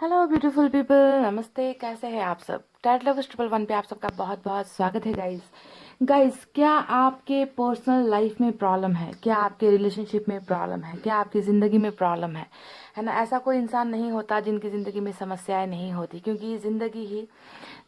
Hello beautiful people, नमस्ते। कैसे हैं आप सब? टैट लवर्स 111 पे आप सबका बहुत बहुत स्वागत है गाइस। क्या आपके पर्सनल लाइफ में प्रॉब्लम है? क्या आपके रिलेशनशिप में प्रॉब्लम है? क्या आपकी ज़िंदगी में प्रॉब्लम है ना? ऐसा कोई इंसान नहीं होता जिनकी ज़िंदगी में समस्याएं नहीं होती, क्योंकि ज़िंदगी ही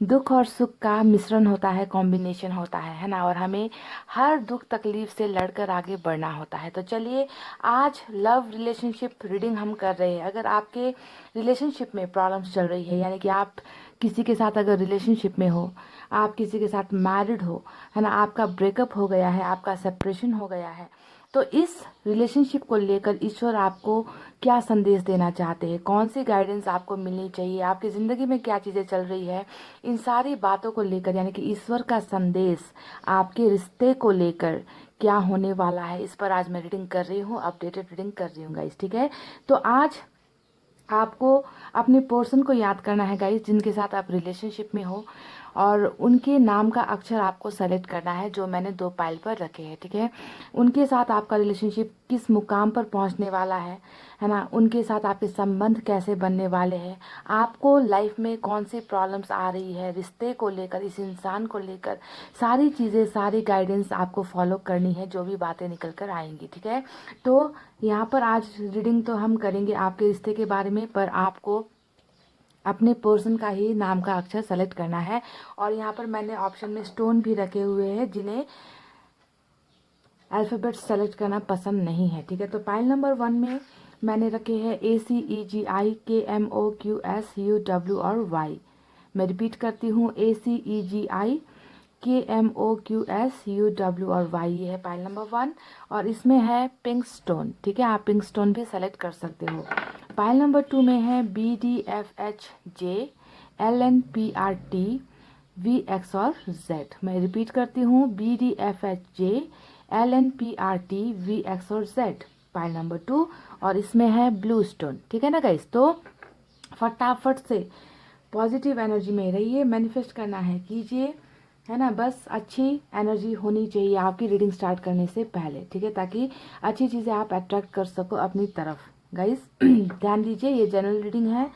दुख और सुख का मिश्रण होता है, कॉम्बिनेशन होता है ना? और हमें हर दुख तकलीफ से लड़कर आगे बढ़ना होता है। तो चलिए, आज लव रिलेशनशिप रीडिंग हम कर रहे हैं। अगर आपके रिलेशनशिप में प्रॉब्लम्स चल रही है, यानी कि आप किसी के साथ अगर रिलेशनशिप में हो, आप किसी के साथ मैरिड हो, है ना, आपका ब्रेकअप हो गया है, आपका सेपरेशन हो गया है, तो इस रिलेशनशिप को लेकर ईश्वर आपको क्या संदेश देना चाहते हैं? कौन सी गाइडेंस आपको मिलनी चाहिए? आपकी ज़िंदगी में क्या चीज़ें चल रही है? इन सारी बातों को लेकर, यानी कि ईश्वर का संदेश आपके रिश्ते को लेकर क्या होने वाला है, इस पर आज मैं रीडिंग कर रही हूँ, अपडेटेड रीडिंग कर रही हूँ गाइस। ठीक है, तो आज आपको अपने पर्सन को याद करना है गाइस, जिनके साथ आप रिलेशनशिप में हो, और उनके नाम का अक्षर आपको सेलेक्ट करना है, जो मैंने दो पाइल पर रखे हैं। ठीक है, उनके साथ आपका रिलेशनशिप किस मुकाम पर पहुंचने वाला है ना? उनके साथ आपके संबंध कैसे बनने वाले हैं? आपको लाइफ में कौन सी प्रॉब्लम्स आ रही है रिश्ते को लेकर, इस इंसान को लेकर? सारी चीज़ें, सारी गाइडेंस आपको फॉलो करनी है, जो भी बातें निकल कर आएंगी। ठीक है, तो यहाँ पर आज रीडिंग तो हम करेंगे आपके रिश्ते के बारे में, पर आपको अपने पर्सन का ही नाम का अक्षर सेलेक्ट करना है। और यहाँ पर मैंने ऑप्शन में स्टोन भी रखे हुए हैं, जिन्हें अल्फ़ाबेट सेलेक्ट करना पसंद नहीं है। ठीक है, तो पाइल नंबर 1 में मैंने रखे हैं ACEGI KMOQSUW और Y। मैं रिपीट करती हूँ, ACEGI KMOQSUW और Y, ये है पाइल नंबर 1। और इसमें है पिंक स्टोन। ठीक है, आप पिंक स्टोन भी सेलेक्ट कर सकते हो। पाइल नंबर 2 में है BDFHJ LNPRT VX और Z। मैं रिपीट करती हूँ, BDFHJ LNPRT VX और Z, पाइल नंबर 2। और इसमें है ब्लू स्टोन। ठीक है ना गाइस, तो फटाफट से पॉजिटिव एनर्जी में रहिए, मैनिफेस्ट करना है, कीजिए, है ना? बस अच्छी एनर्जी होनी चाहिए आपकी रीडिंग स्टार्ट करने से पहले। ठीक है, ताकि अच्छी चीज़ें आप अट्रैक्ट कर सको अपनी तरफ। गाइस ध्यान दीजिए, ये जनरल रीडिंग है,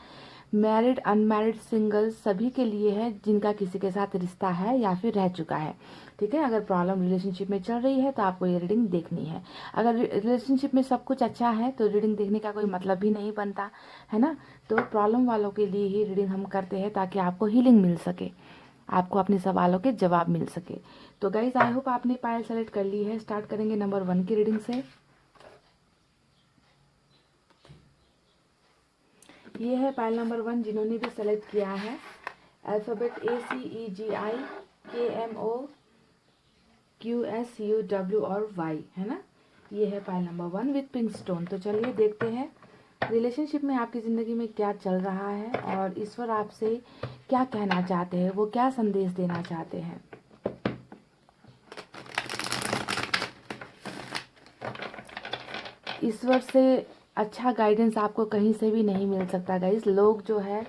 मैरिड अनमैरिड सिंगल सभी के लिए है, जिनका किसी के साथ रिश्ता है या फिर रह चुका है। ठीक है, अगर प्रॉब्लम रिलेशनशिप में चल रही है तो आपको ये रीडिंग देखनी है। अगर रिलेशनशिप में सब कुछ अच्छा है तो रीडिंग देखने का कोई मतलब भी नहीं बनता, है ना? तो प्रॉब्लम वालों के लिए ही रीडिंग हम करते हैं, ताकि आपको हीलिंग मिल सके, आपको अपने सवालों के जवाब मिल सके। तो गाइज, आई होप आपने पायल सेलेक्ट कर ली है। स्टार्ट करेंगे नंबर 1 की रीडिंग से। ये है पाइल नंबर 1, जिन्होंने भी सेलेक्ट किया है अल्फ़ाबेट ACEGIKMOQSUW और Y, है ना? ये है pile number 1 with pink stone. तो चलिए देखते हैं रिलेशनशिप में आपकी ज़िंदगी में क्या चल रहा है, और ईश्वर आपसे क्या कहना चाहते हैं, वो क्या संदेश देना चाहते हैं। ईश्वर से अच्छा गाइडेंस आपको कहीं से भी नहीं मिल सकता गाइस। लोग जो है,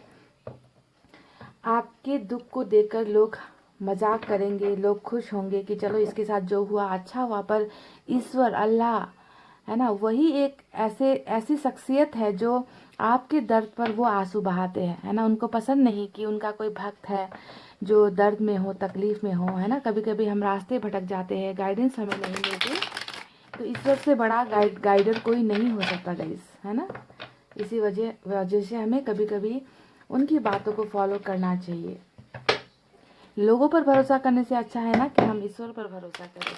आपके दुख को देखकर लोग मजाक करेंगे, लोग खुश होंगे कि चलो इसके साथ जो हुआ अच्छा हुआ, पर ईश्वर अल्लाह, है ना, वही एक ऐसी शख्सियत है जो आपके दर्द पर वो आंसू बहाते हैं, है ना? उनको पसंद नहीं कि उनका कोई भक्त है जो दर्द में हो, तकलीफ में हो, है ना? कभी कभी हम रास्ते भटक जाते हैं, गाइडेंस हमें नहीं मिलती, तो ईश्वर से बड़ा गाइडर कोई नहीं हो सकता गाइस, है ना? इसी वजह से हमें कभी कभी उनकी बातों को फॉलो करना चाहिए। लोगों पर भरोसा करने से अच्छा है ना कि हम ईश्वर पर भरोसा करें।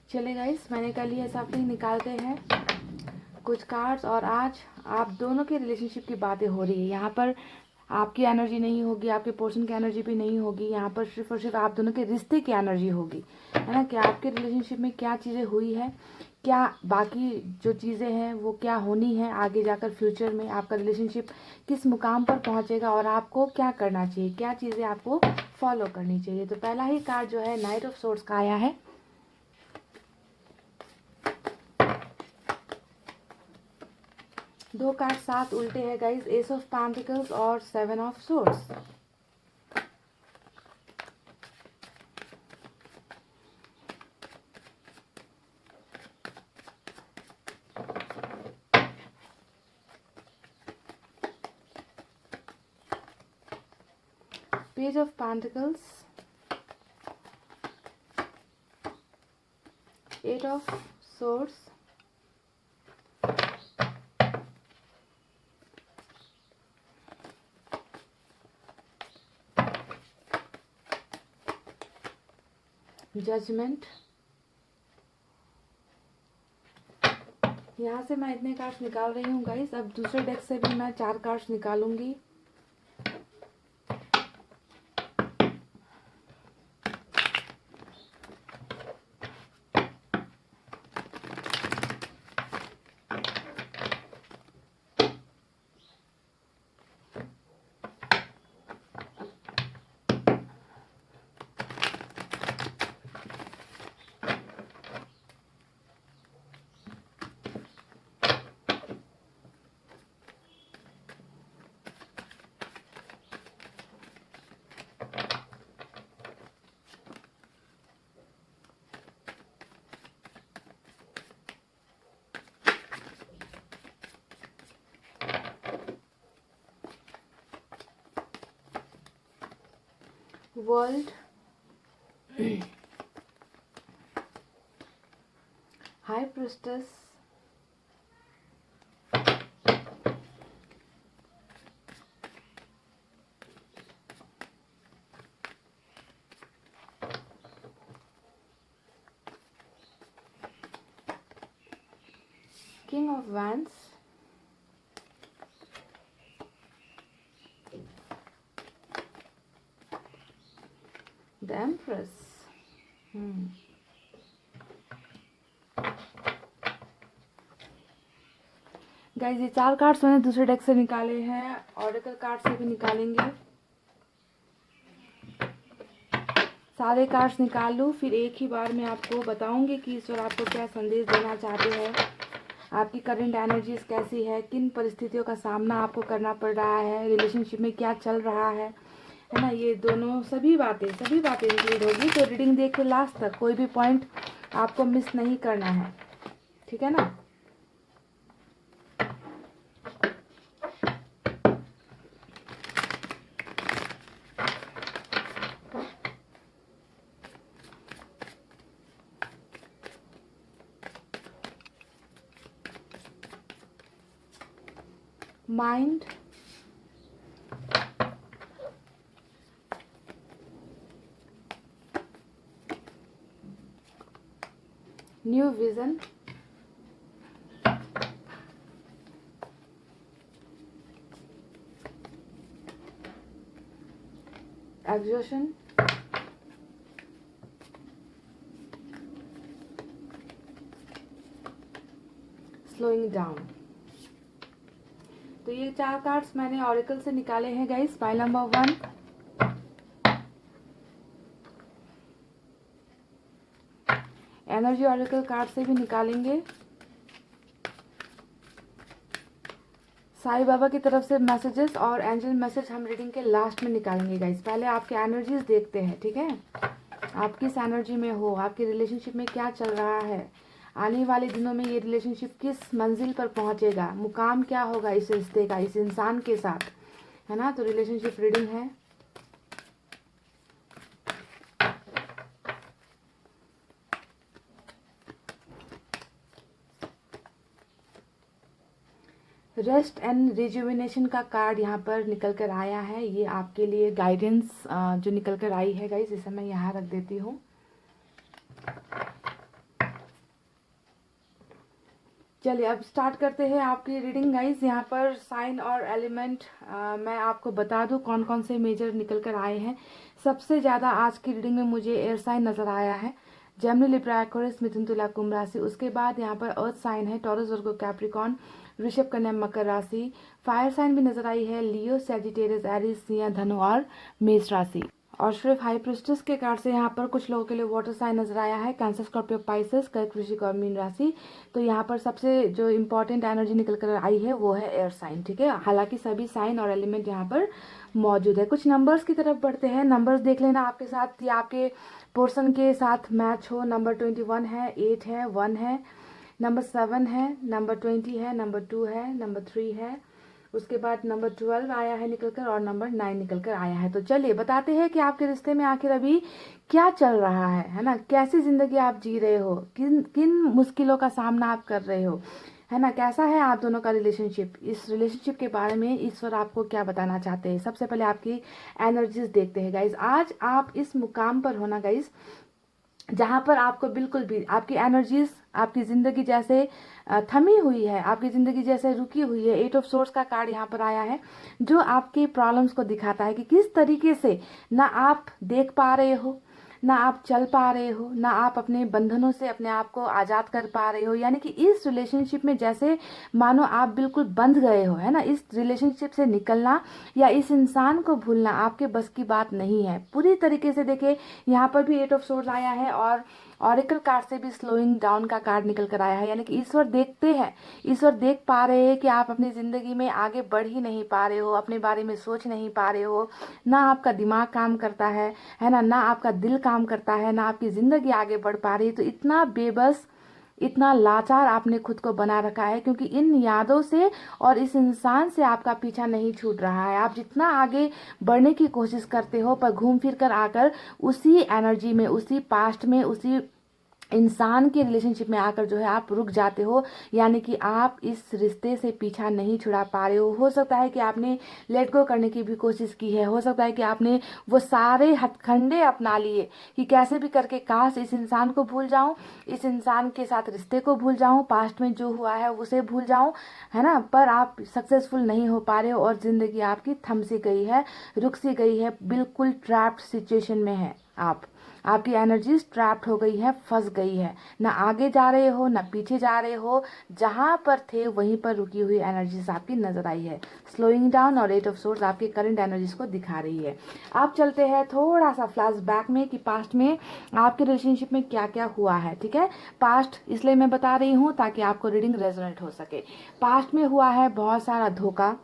चले गाइस, मैंने कर लिया सफलिंग, निकालते हैं कुछ कार्ड्स। और आज आप दोनों के रिलेशनशिप की बातें हो रही है यहाँ पर। आपकी एनर्जी नहीं होगी, आपके पर्सन की एनर्जी भी नहीं होगी। यहाँ पर सिर्फ और सिर्फ आप दोनों के रिश्ते की एनर्जी होगी, है ना। कि आपके रिलेशनशिप में क्या चीज़ें हुई है, क्या बाकी जो चीज़ें हैं वो क्या होनी है आगे जाकर फ्यूचर में, आपका रिलेशनशिप किस मुकाम पर पहुँचेगा और आपको क्या करना चाहिए, क्या चीज़ें आपको फॉलो करनी चाहिए। तो पहला ही कार्ड जो है नाइट ऑफ सोर्ड्स का आया है। दो कार्ड साथ उल्टे हैं गाइस, एस ऑफ पेंटिकल्स और seven of swords. Page of pentacles, eight of swords, judgement. यहाँ से मैं इतने कार्ड्स निकाल रही हूँ गाइस। अब दूसरे डेक से भी मैं 4 कार्ड्स निकालूंगी। World, high priestess, king of wands, the empress. Guys ये 4 कार्ड्स मैंने दूसरे डेक से निकाले हैं, ऑरेकल कार्ड से भी निकालेंगे। सारे कार्ड्स निकाल लूँ, फिर एक ही बार में आपको बताऊंगी कि ईश्वर आपको क्या संदेश देना चाहते हैं, आपकी करंट एनर्जीज कैसी है, किन परिस्थितियों का सामना आपको करना पड़ रहा है, रिलेशनशिप में क्या चल रहा है ना। ये दोनों सभी बातें इंक्लूड होगी। तो रीडिंग देख के लास्ट तक कोई भी पॉइंट आपको मिस नहीं करना है, ठीक है ना। Mind, new vision, exhaustion, slowing down. तो ये 4 कार्ड्स मैंने ऑरेकल से निकाले हैं guys. Pile number 1, energy oracle card से भी निकालेंगे। साईं बाबा की तरफ से मैसेजेस और एंजल मैसेज हम रीडिंग के लास्ट में निकालेंगे गाइस। पहले आपके एनर्जीज देखते हैं, ठीक है। आप किस एनर्जी में हो, आपके रिलेशनशिप में क्या चल रहा है, आने वाले दिनों में ये रिलेशनशिप किस मंजिल पर पहुंचेगा, मुकाम क्या होगा इस रिश्ते का, इस इंसान के साथ, है ना। तो रिलेशनशिप रीडिंग है। रेस्ट एंड रिजुविनेशन का कार्ड यहाँ पर निकल कर आया है। ये आपके लिए गाइडेंस जो निकल कर आई है गाइस, इसे मैं यहाँ रख देती हूँ। चलिए अब स्टार्ट करते हैं आपकी रीडिंग गाइस। यहाँ पर साइन और एलिमेंट मैं आपको बता दूं कौन कौन से मेजर निकल कर आए हैं। सबसे ज़्यादा आज की रीडिंग में मुझे एयर साइन नज़र आया है, जेमिनी, लिब्रा, एक्वेरियस, मिथुन, तुला, कुंभ राशि। उसके बाद यहाँ पर अर्थ साइन है, टॉरस, वर्गो, कैप्रिकॉर्न, वृषभ, कन्या, मकर राशि। फायर साइन भी नजर आई है, लियो, सैजिटेरियस, एरीज, सिंह, धनु और मेष राशि। और सिर्फ हाई प्रिस्टेस के कार्ड से यहाँ पर कुछ लोगों के लिए वाटर साइन नजर आया है, कैंसर, स्कॉर्पियो, पाइसेस, कर्क, वृश्चिक और मीन राशि। तो यहाँ पर सबसे जो इम्पोर्टेंट एनर्जी निकल कर आई है वो है एयर साइन, ठीक है। हालांकि सभी साइन और एलिमेंट यहाँ पर मौजूद है। कुछ नंबर्स की तरफ बढ़ते हैं। नंबर्स देख लेना आपके साथ या आपके पोर्सन के साथ मैच हो। नंबर 21 है, 8 है, 1 है, नंबर 7 है, नंबर 20 है, नंबर 2 है, नंबर 3 है, उसके बाद नंबर 12 आया है निकलकर और नंबर 9 निकलकर आया है। तो चलिए बताते हैं कि आपके रिश्ते में आखिर अभी क्या चल रहा है ना। कैसी जिंदगी आप जी रहे हो, किन किन मुश्किलों का सामना आप कर रहे हो, है ना। कैसा है आप दोनों का रिलेशनशिप। इस रिलेशनशिप के बारे में ईश्वर आपको क्या बताना चाहते हैं। सबसे पहले आपकी एनर्जीज देखते हैं गाइज। आज आप इस मुकाम पर होना गाइज जहाँ पर आपको बिल्कुल भी आपकी एनर्जीज आपकी ज़िंदगी जैसे थमी हुई है, आपकी ज़िंदगी जैसे रुकी हुई है। 8 ऑफ सोर्स का कार्ड यहाँ पर आया है जो आपके प्रॉब्लम्स को दिखाता है कि किस तरीके से ना आप देख पा रहे हो, ना आप चल पा रहे हो, ना आप अपने बंधनों से अपने आप को आज़ाद कर पा रहे हो। यानी कि इस रिलेशनशिप में जैसे मानो आप बिल्कुल बंध गए हो, है ना। इस रिलेशनशिप से निकलना या इस इंसान को भूलना आपके बस की बात नहीं है पूरी तरीके से। देखिए यहाँ पर भी 8 ऑफ सोर्स आया है और ऑरेकल कार्ड से भी स्लोइंग डाउन का कार्ड निकल कर आया है। यानी कि ईश्वर देखते हैं, ईश्वर देख पा रहे हैं कि आप अपनी ज़िंदगी में आगे बढ़ ही नहीं पा रहे हो, अपने बारे में सोच नहीं पा रहे हो। ना आपका दिमाग काम करता है ना, ना आपका दिल काम करता है, ना आपकी ज़िंदगी आगे बढ़ पा रही है। तो इतना बेबस, इतना लाचार आपने खुद को बना रखा है क्योंकि इन यादों से और इस इंसान से आपका पीछा नहीं छूट रहा है। आप जितना आगे बढ़ने की कोशिश करते हो पर घूम फिर कर आकर उसी एनर्जी में, उसी पास्ट में, उसी इंसान के रिलेशनशिप में आकर जो है आप रुक जाते हो। यानी कि आप इस रिश्ते से पीछा नहीं छुड़ा पा रहे हो सकता है कि आपने लेट गो करने की भी कोशिश की है, हो सकता है कि आपने वो सारे हथकंडे अपना लिए कि कैसे भी करके काश इस इंसान को भूल जाऊं, इस इंसान के साथ रिश्ते को भूल जाऊं, पास्ट में जो हुआ है उसे भूल जाऊं, है ना। पर आप सक्सेसफुल नहीं हो पा रहे हो और जिंदगी आपकी थम सी गई है, रुक सी गई है, बिल्कुल ट्रैप्ड सिचुएशन में है आप। आपकी एनर्जी ट्रैप्ड हो गई है, फंस गई है, ना आगे जा रहे हो ना पीछे जा रहे हो, जहां पर थे वहीं पर रुकी हुई एनर्जीज आपकी नजर आई है। स्लोइंग डाउन और 8 ऑफ सोर्स आपकी करंट एनर्जीज को दिखा रही है। आप चलते हैं थोड़ा सा फ्लैश बैक में कि पास्ट में आपके रिलेशनशिप में क्या क्या हुआ है, ठीक है। पास्ट इसलिए मैं बता रही हूँ ताकि आपको रीडिंग रेजोनेट हो सके। पास्ट में हुआ है बहुत सारा धोखा,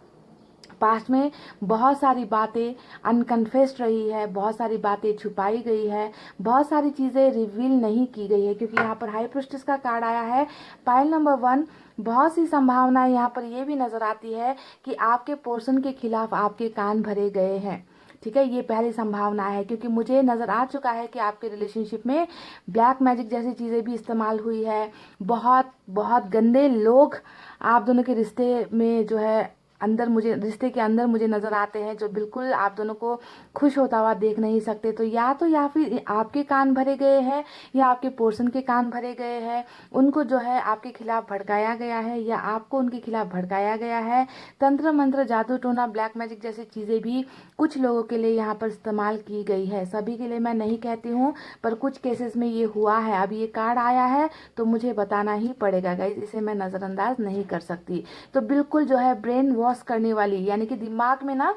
पास्ट में बहुत सारी बातें अनकन्फेस्ड रही है, बहुत सारी बातें छुपाई गई है, बहुत सारी चीज़ें रिवील नहीं की गई है। क्योंकि यहाँ पर हाई प्रिस्टेस का कार्ड आया है, पाइल नंबर 1। बहुत सी संभावनाएं यहाँ पर ये भी नजर आती है कि आपके पोर्शन के खिलाफ आपके कान भरे गए हैं, ठीक है। ये पहली संभावना है क्योंकि मुझे नज़र आ चुका है कि आपके रिलेशनशिप में ब्लैक मैजिक जैसी चीज़ें भी इस्तेमाल हुई है। बहुत बहुत गंदे लोग आप दोनों के रिश्ते में जो है अंदर, मुझे रिश्ते के अंदर मुझे नजर आते हैं जो बिल्कुल आप दोनों को खुश होता हुआ देख नहीं सकते। तो या फिर आपके कान भरे गए हैं या आपके पोर्शन के कान भरे गए हैं। उनको जो है आपके खिलाफ भड़काया गया है या आपको उनके खिलाफ भड़काया गया है। तंत्र मंत्र, जादू टोना, ब्लैक मैजिक जैसी चीज़ें भी कुछ लोगों के लिए यहाँ पर इस्तेमाल की गई है। सभी के लिए मैं नहीं कहती हूँ पर कुछ केसेस में ये हुआ है। अब ये कार्ड आया है तो मुझे बताना ही पड़ेगा गाइस, इसे मैं नज़रअंदाज नहीं कर सकती। तो बिल्कुल जो है ब्रेन वॉश करने वाली, यानी कि दिमाग में ना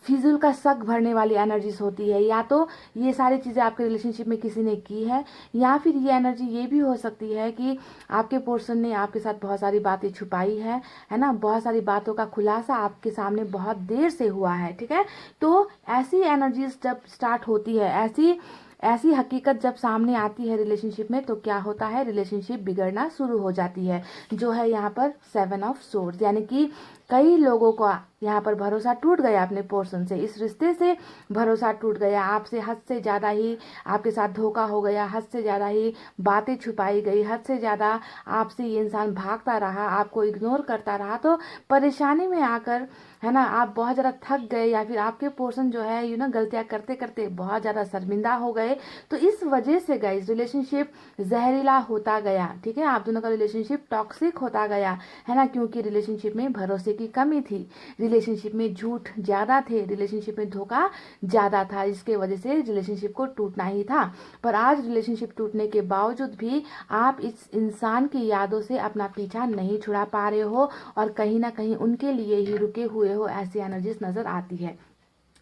फिजूल का शक भरने वाली एनर्जीज होती है। या तो ये सारी चीज़ें आपके रिलेशनशिप में किसी ने की है या फिर ये एनर्जी ये भी हो सकती है कि आपके पर्सन ने आपके साथ बहुत सारी बातें छुपाई है ना। बहुत सारी बातों का खुलासा आपके सामने बहुत देर से हुआ है, ठीक है। तो ऐसी एनर्जीज जब स्टार्ट होती है, ऐसी ऐसी हकीकत जब सामने आती है रिलेशनशिप में, तो क्या होता है, रिलेशनशिप बिगड़ना शुरू हो जाती है। जो है यहाँ पर 7 ऑफ सोर्ड्स, यानी कि कई लोगों का यहाँ पर भरोसा टूट गया अपने पोर्शन से, इस रिश्ते से भरोसा टूट गया। आपसे हद से ज़्यादा ही आपके साथ धोखा हो गया, हद से ज़्यादा ही बातें छुपाई गई, हद से ज़्यादा आपसे ये इंसान भागता रहा, आपको इग्नोर करता रहा। तो परेशानी में आकर, है ना, आप बहुत ज़्यादा थक गए या फिर आपके पोर्शन जो है गलतियाँ करते करते बहुत ज़्यादा शर्मिंदा हो गए। गए, तो इस वजह से गाइस रिलेशनशिप जहरीला होता गया, ठीक है, आप दोनों का रिलेशनशिप टॉक्सिक होता गया, है ना, क्योंकि रिलेशनशिप में भरोसे की कमी थी, रिलेशनशिप में झूठ ज़्यादा थे, रिलेशनशिप में धोखा ज़्यादा था, जिसके वजह से रिलेशनशिप को टूटना ही था। पर आज रिलेशनशिप टूटने के बावजूद भी आप इस इंसान की यादों से अपना पीछा नहीं छुड़ा पा रहे हो और कहीं ना कहीं उनके लिए ही रुके हुए हो, ऐसी एनर्जीज नज़र आती है।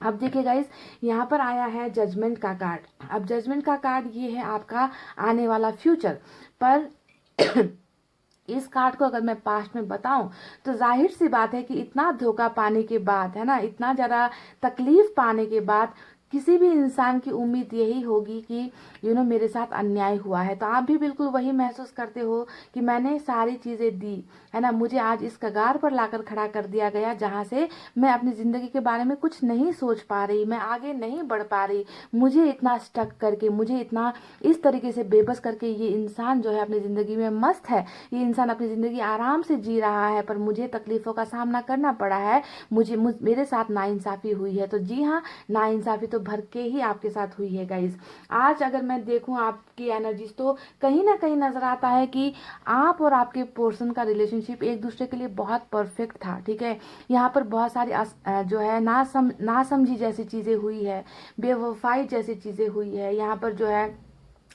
अब देखिए गाइस, यहाँ पर आया है जजमेंट का कार्ड। अब जजमेंट का कार्ड ये है आपका आने वाला फ्यूचर, पर इस कार्ड को अगर मैं पास्ट में बताऊं तो जाहिर सी बात है कि इतना धोखा पाने के बाद, है ना, इतना ज़्यादा तकलीफ पाने के बाद किसी भी इंसान की उम्मीद यही होगी कि मेरे साथ अन्याय हुआ है। तो आप भी बिल्कुल वही महसूस करते हो कि मैंने सारी चीज़ें दी, है ना, मुझे आज इस कगार पर लाकर खड़ा कर दिया गया जहाँ से मैं अपनी ज़िंदगी के बारे में कुछ नहीं सोच पा रही, मैं आगे नहीं बढ़ पा रही, मुझे इतना स्टक करके, मुझे इतना इस तरीके से बेबस करके ये इंसान जो है अपनी ज़िंदगी में मस्त है, ये इंसान अपनी ज़िंदगी आराम से जी रहा है, पर मुझे तकलीफ़ों का सामना करना पड़ा है, मेरे साथ नाइंसाफ़ी हुई है। तो जी हाँ, नाइंसाफ़ी तो भर के ही आपके साथ हुई है गाइज। आज अगर मैं देखूं आपकी एनर्जीज तो कहीं ना कहीं नजर आता है कि आप और आपके पर्सन का रिलेशनशिप एक दूसरे के लिए बहुत परफेक्ट था, ठीक है। यहाँ पर बहुत सारी जो है ना समझी जैसी चीजें हुई है, बेवफाई जैसी चीजें हुई है, यहाँ पर जो है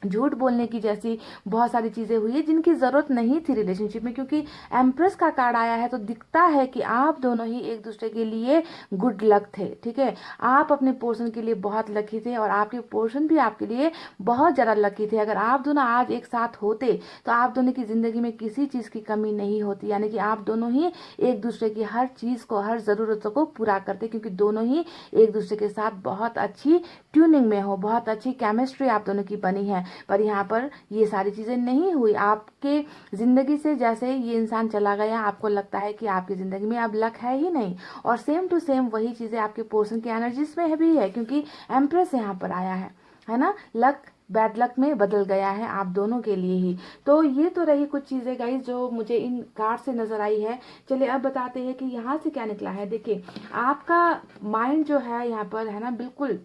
झूठ बोलने की जैसी बहुत सारी चीज़ें हुई है जिनकी ज़रूरत नहीं थी रिलेशनशिप में, क्योंकि एम्प्रेस का कार्ड आया है तो दिखता है कि आप दोनों ही एक दूसरे के लिए गुड लक थे, ठीक है। आप अपने पोर्शन के लिए बहुत लकी थे और आपके पोर्शन भी आपके लिए बहुत ज़्यादा लकी थे। अगर आप दोनों आज एक साथ होते तो आप दोनों की ज़िंदगी में किसी चीज़ की कमी नहीं होती, यानी कि आप दोनों ही एक दूसरे की हर चीज़ को, हर ज़रूरतों को पूरा करते, क्योंकि दोनों ही एक दूसरे के साथ बहुत अच्छी ट्यूनिंग में हो, बहुत अच्छी केमिस्ट्री आप दोनों की बनी है। पर यहाँ पर ये सारी चीज़ें नहीं हुई। आपके ज़िंदगी से जैसे ये इंसान चला गया, आपको लगता है कि आपकी ज़िंदगी में अब लक है ही नहीं, और सेम टू सेम वही चीज़ें आपके पोर्शन की एनर्जीज में भी है, क्योंकि एम्प्रेस यहाँ पर आया है ना, लक बैड लक में बदल गया है आप दोनों के लिए ही। तो ये तो रही कुछ चीज़ें गाइस जो मुझे इन कार्ड से नज़र आई है। चलिए अब बताते हैं कि यहाँ से क्या निकला है। देखिए, आपका माइंड जो है यहाँ पर, है ना, बिल्कुल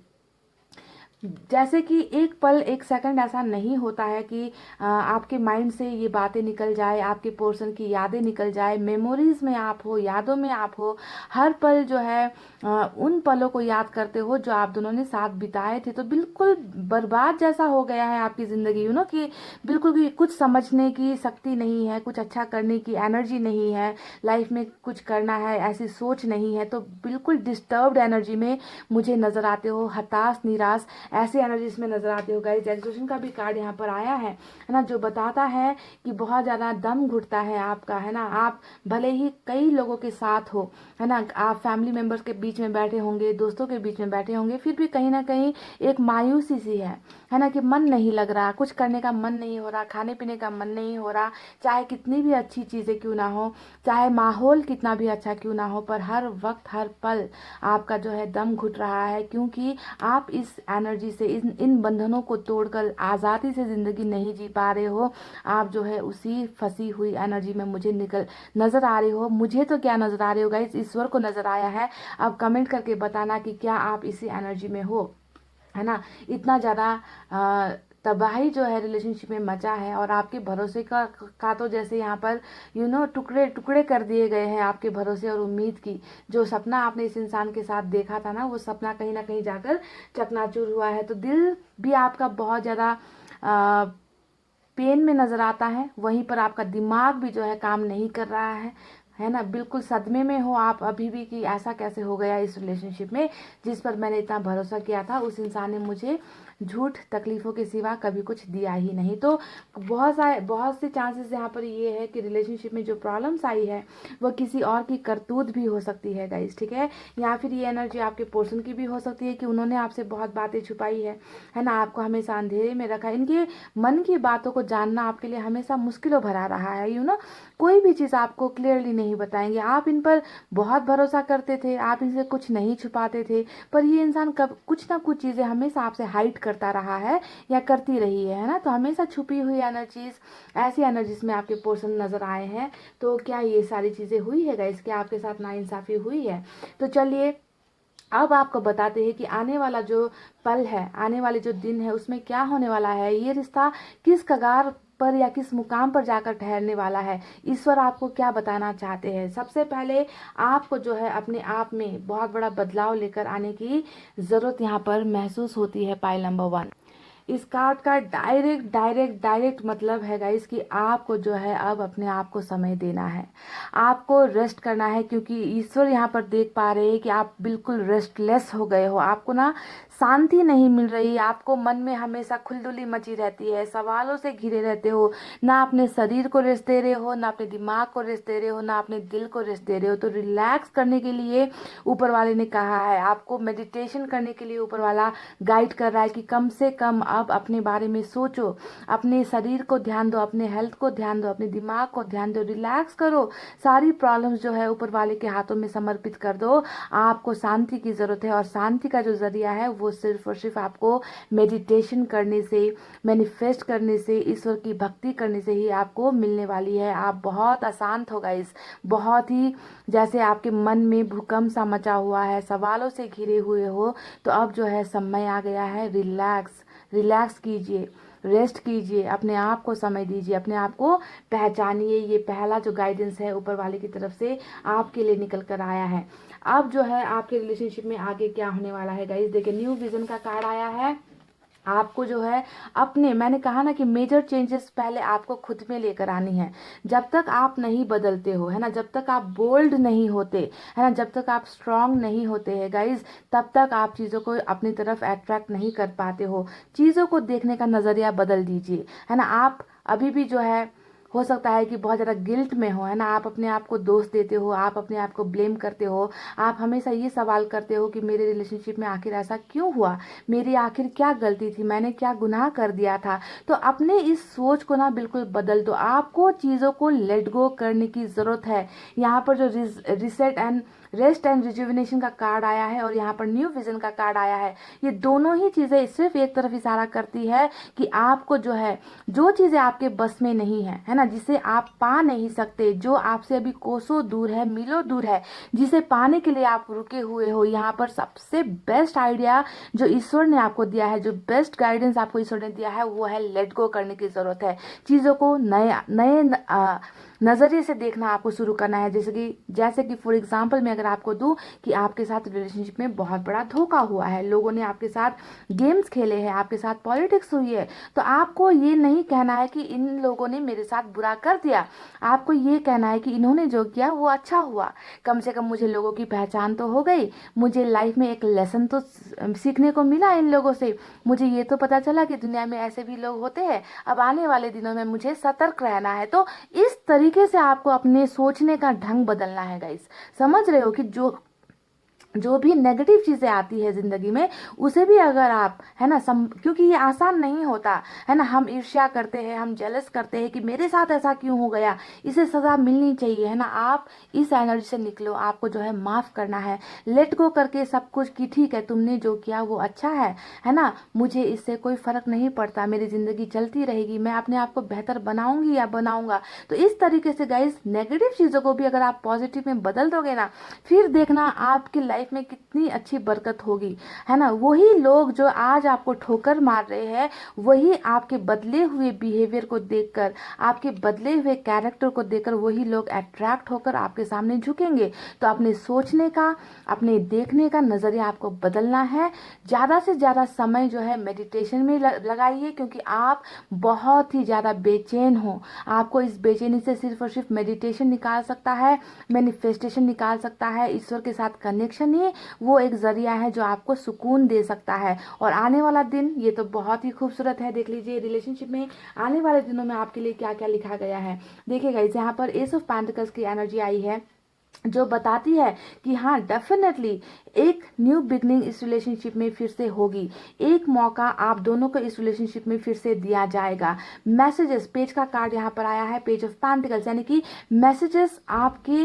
जैसे कि एक पल, एक सेकंड ऐसा नहीं होता है कि आपके माइंड से ये बातें निकल जाए, आपके पर्सन की यादें निकल जाए, मेमोरीज में आप हो, यादों में आप हो, हर पल जो है उन पलों को याद करते हो जो आप दोनों ने साथ बिताए थे। तो बिल्कुल बर्बाद जैसा हो गया है आपकी ज़िंदगी, कि बिल्कुल भी कुछ समझने की शक्ति नहीं है, कुछ अच्छा करने की एनर्जी नहीं है, लाइफ में कुछ करना है ऐसी सोच नहीं है। तो बिल्कुल डिस्टर्ब्ड एनर्जी में मुझे नज़र आते हो, हताश, निराश, ऐसे एनर्जीज में नजर आते हो गाइस। एग्जॉशन का भी कार्ड यहाँ पर आया है ना, जो बताता है कि बहुत ज़्यादा दम घुटता है आपका, है ना। आप भले ही कई लोगों के साथ हो, है ना, आप फैमिली मेंबर्स के बीच में बैठे होंगे, दोस्तों के बीच में बैठे होंगे, फिर भी कहीं ना कहीं एक मायूसी सी है ना, कि मन नहीं लग रहा, कुछ करने का मन नहीं हो रहा, खाने पीने का मन नहीं हो रहा, चाहे कितनी भी अच्छी चीज़ें क्यों ना हो, चाहे माहौल कितना भी अच्छा क्यों ना हो, पर हर वक्त हर पल आपका जो है दम घुट रहा है, क्योंकि आप इस एनर्जी से, इन बंधनों को तोड़कर आज़ादी से ज़िंदगी नहीं जी पा रहे हो। आप जो है उसी फंसी हुई एनर्जी में मुझे नज़र आ रहे हो। मुझे तो क्या नज़र आ रहे हो गाइस, ईश्वर को नज़र आया है। अब कमेंट करके बताना कि क्या आप इसी एनर्जी में हो, है ना। इतना ज़्यादा तबाही जो है रिलेशनशिप में मचा है, और आपके भरोसे का तो जैसे यहाँ पर टुकड़े टुकड़े कर दिए गए हैं आपके भरोसे और उम्मीद की। जो सपना आपने इस इंसान के साथ देखा था ना, वो सपना कहीं ना कहीं जाकर चकनाचूर हुआ है। तो दिल भी आपका बहुत ज़्यादा पेन में नज़र आता है, वहीं पर आपका दिमाग भी जो है काम नहीं कर रहा है ना। बिल्कुल सदमे में हो आप अभी भी कि ऐसा कैसे हो गया इस रिलेशनशिप में, जिस पर मैंने इतना भरोसा किया था, उस इंसान ने मुझे झूठ, तकलीफ़ों के सिवा कभी कुछ दिया ही नहीं। तो बहुत से चांसेस यहाँ पर ये है कि रिलेशनशिप में जो प्रॉब्लम्स आई है वो किसी और की करतूत भी हो सकती है गाइस, ठीक है। या फिर ये एनर्जी आपके पर्सन की भी हो सकती है कि उन्होंने आपसे बहुत बातें छुपाई है ना, आपको हमेशा अंधेरे में रखा है। इनके मन की बातों को जानना आपके लिए हमेशा मुश्किलों भरा रहा है, कोई भी चीज़ आपको क्लियरली नहीं बताएंगे। आप इन पर बहुत भरोसा करते थे, आप इनसे कुछ नहीं छुपाते थे, पर ये इंसान कब कुछ ना कुछ चीज़ें हमेशा आपसे हाइड करता रहा है या करती रही है ना। तो हमेशा छुपी हुई एनर्जीज, ऐसी एनर्जीज में आपके पर्सन नज़र आए हैं। तो क्या ये सारी चीज़ें हुई है गाइस, क्या आपके साथ नाइंसाफ़ी हुई है? तो चलिए अब आपको बताते हैं कि आने वाला जो पल है, आने वाले जो दिन है, उसमें क्या होने वाला है, ये रिश्ता किस कगार पर या किस मुकाम पर जाकर ठहरने वाला है। ईश्वर आपको क्या बताना चाहते हैं। सबसे पहले आपको जो है अपने आप में बहुत बड़ा बदलाव लेकर आने की ज़रूरत यहाँ पर महसूस होती है। पाइल नंबर 1, इस कार्ड का डायरेक्ट डायरेक्ट डायरेक्ट मतलब है गाइस कि आपको जो है अब अपने आप को समय देना है, आपको रेस्ट करना है, क्योंकि ईश्वर यहाँ पर देख पा रहे हैं कि आप बिल्कुल रेस्टलेस हो गए हो। आपको ना शांति नहीं मिल रही, आपको मन में हमेशा खुलदुली मची रहती है, सवालों से घिरे रहते हो, ना अपने शरीर को रेस्ट दे रहे हो, ना अपने दिमाग को रेस्ट दे रहे हो, ना अपने दिल को रेस्ट दे रहे हो। तो रिलैक्स करने के लिए ऊपर वाले ने कहा है, आपको मेडिटेशन करने के लिए ऊपर वाला गाइड कर रहा है कि कम से कम अब अपने बारे में सोचो, अपने शरीर को ध्यान दो, अपने हेल्थ को ध्यान दो, अपने दिमाग को ध्यान दो, रिलैक्स करो, सारी प्रॉब्लम्स जो है ऊपर वाले के हाथों में समर्पित कर दो। आपको शांति की ज़रूरत है और शांति का जो जरिया है वो सिर्फ और सिर्फ आपको मेडिटेशन करने से, मैनिफेस्ट करने से, ईश्वर की भक्ति करने से ही आपको मिलने वाली है। आप बहुत अशांत हो गाइस, बहुत ही जैसे आपके मन में भूकंप सा मचा हुआ है, सवालों से घिरे हुए हो। तो अब जो है समय आ गया है, रिलैक्स रिलैक्स कीजिए, रेस्ट कीजिए, अपने आप को समय दीजिए, अपने आप को पहचानिए। ये पहला जो गाइडेंस है ऊपर वाले की तरफ से आपके लिए निकल कर आया है। अब जो है आपके रिलेशनशिप में आगे क्या होने वाला है गाइस, देखिए न्यू विजन का कार्ड आया है। आपको जो है अपने, मैंने कहा ना कि मेजर चेंजेस पहले आपको खुद में लेकर आनी है। जब तक आप नहीं बदलते हो, है ना, जब तक आप बोल्ड नहीं होते, है ना, जब तक आप स्ट्रांग नहीं होते हैं गाइज, तब तक आप चीज़ों को अपनी तरफ अट्रैक्ट नहीं कर पाते हो। चीज़ों को देखने का नज़रिया बदल दीजिए, है ना। आप अभी भी जो है हो सकता है कि बहुत ज़्यादा गिल्ट में हो, है ना, आप अपने आप को दोष देते हो, आप अपने आप को ब्लेम करते हो, आप हमेशा ये सवाल करते हो कि मेरे रिलेशनशिप में आखिर ऐसा क्यों हुआ, मेरी आखिर क्या गलती थी, मैंने क्या गुनाह कर दिया था। तो अपने इस सोच को ना बिल्कुल बदल दो, आपको चीज़ों को लेट गो करने की ज़रूरत है। यहाँ पर जो RISAT and rest and rejuvenation का कार्ड आया है और यहाँ पर न्यू विजन का कार्ड आया है, ये दोनों ही चीज़ें सिर्फ एक तरफ इशारा करती है कि आपको जो है, जो चीज़ें आपके बस में नहीं है ना, जिसे आप पा नहीं सकते, जो आपसे अभी कोसों दूर है, मीलों दूर है, जिसे पाने के लिए आप रुके हुए हो, यहाँ पर सबसे बेस्ट आइडिया जो ईश्वर ने आपको दिया है, जो बेस्ट गाइडेंस आपको ईश्वर ने दिया है, वो है लेट गो करने की ज़रूरत है। चीज़ों को नए नए नज़रिए से देखना आपको शुरू करना है। जैसे कि फॉर एग्जांपल मैं अगर आपको दूं कि आपके साथ रिलेशनशिप में बहुत बड़ा धोखा हुआ है, लोगों ने आपके साथ गेम्स खेले हैं, आपके साथ पॉलिटिक्स हुई है, तो आपको ये नहीं कहना है कि इन लोगों ने मेरे साथ बुरा कर दिया, आपको ये कहना है कि इन्होंने जो किया वो अच्छा हुआ, कम से कम मुझे लोगों की पहचान तो हो गई, मुझे लाइफ में एक लेसन तो सीखने को मिला इन लोगों से, मुझे ये तो पता चला कि दुनिया में ऐसे भी लोग होते हैं, अब आने वाले दिनों में मुझे सतर्क रहना है। तो इस तरीके से आपको अपने सोचने का ढंग बदलना है गाइस। समझ रहे हो कि जो भी नेगेटिव चीज़ें आती है ज़िंदगी में, उसे भी अगर आप, है ना, क्योंकि ये आसान नहीं होता, है ना, हम ईर्ष्या करते हैं, हम जेलस करते हैं कि मेरे साथ ऐसा क्यों हो गया, इसे सज़ा मिलनी चाहिए, है ना। आप इस एनर्जी से निकलो, आपको जो है माफ़ करना है, लेट गो करके सब कुछ कि ठीक है, तुमने जो किया वो अच्छा है ना, मुझे इससे कोई फ़र्क नहीं पड़ता, मेरी ज़िंदगी चलती रहेगी, मैं अपने आप को बेहतर बनाऊंगी या बनाऊंगा। तो इस तरीके से गाइस, नेगेटिव चीज़ों को भी अगर आप पॉजिटिव में बदल दोगे ना, फिर देखना आपकी लाइफ में कितनी अच्छी बरकत होगी, है ना। वही लोग जो आज आपको ठोकर मार रहे हैं, वही आपके बदले हुए बिहेवियर को देखकर, आपके बदले हुए कैरेक्टर को देखकर वही लोग अट्रैक्ट होकर आपके सामने झुकेंगे। तो अपने सोचने का, अपने देखने का नज़रिया आपको बदलना है। ज़्यादा से ज़्यादा समय जो है मेडिटेशन में लगाइए, क्योंकि आप बहुत ही ज़्यादा बेचैन हो। आपको इस बेचैनी से सिर्फ और सिर्फ मेडिटेशन निकाल सकता है, मैनिफेस्टेशन निकाल सकता है, ईश्वर के साथ कनेक्शन ही वो एक जरिया है जो आपको सुकून दे सकता है। और आने वाला दिन ये तो बहुत ही खूबसूरत है। देख लीजिए रिलेशनशिप में आने वाले दिनों में आपके लिए क्या क्या लिखा गया है। देखिएगा, यहाँ पर एस ऑफ पेंटिकल्स की एनर्जी आई है, जो बताती है कि हाँ, डेफिनेटली एक न्यू बिगनिंग इस रिलेशनशिप में फिर से होगी, एक मौका आप दोनों को इस रिलेशनशिप में फिर से दिया जाएगा। मैसेजेस, पेज का कार्ड यहाँ पर आया है, पेज ऑफ पेंटिकल्स, यानी कि मैसेजेस आपके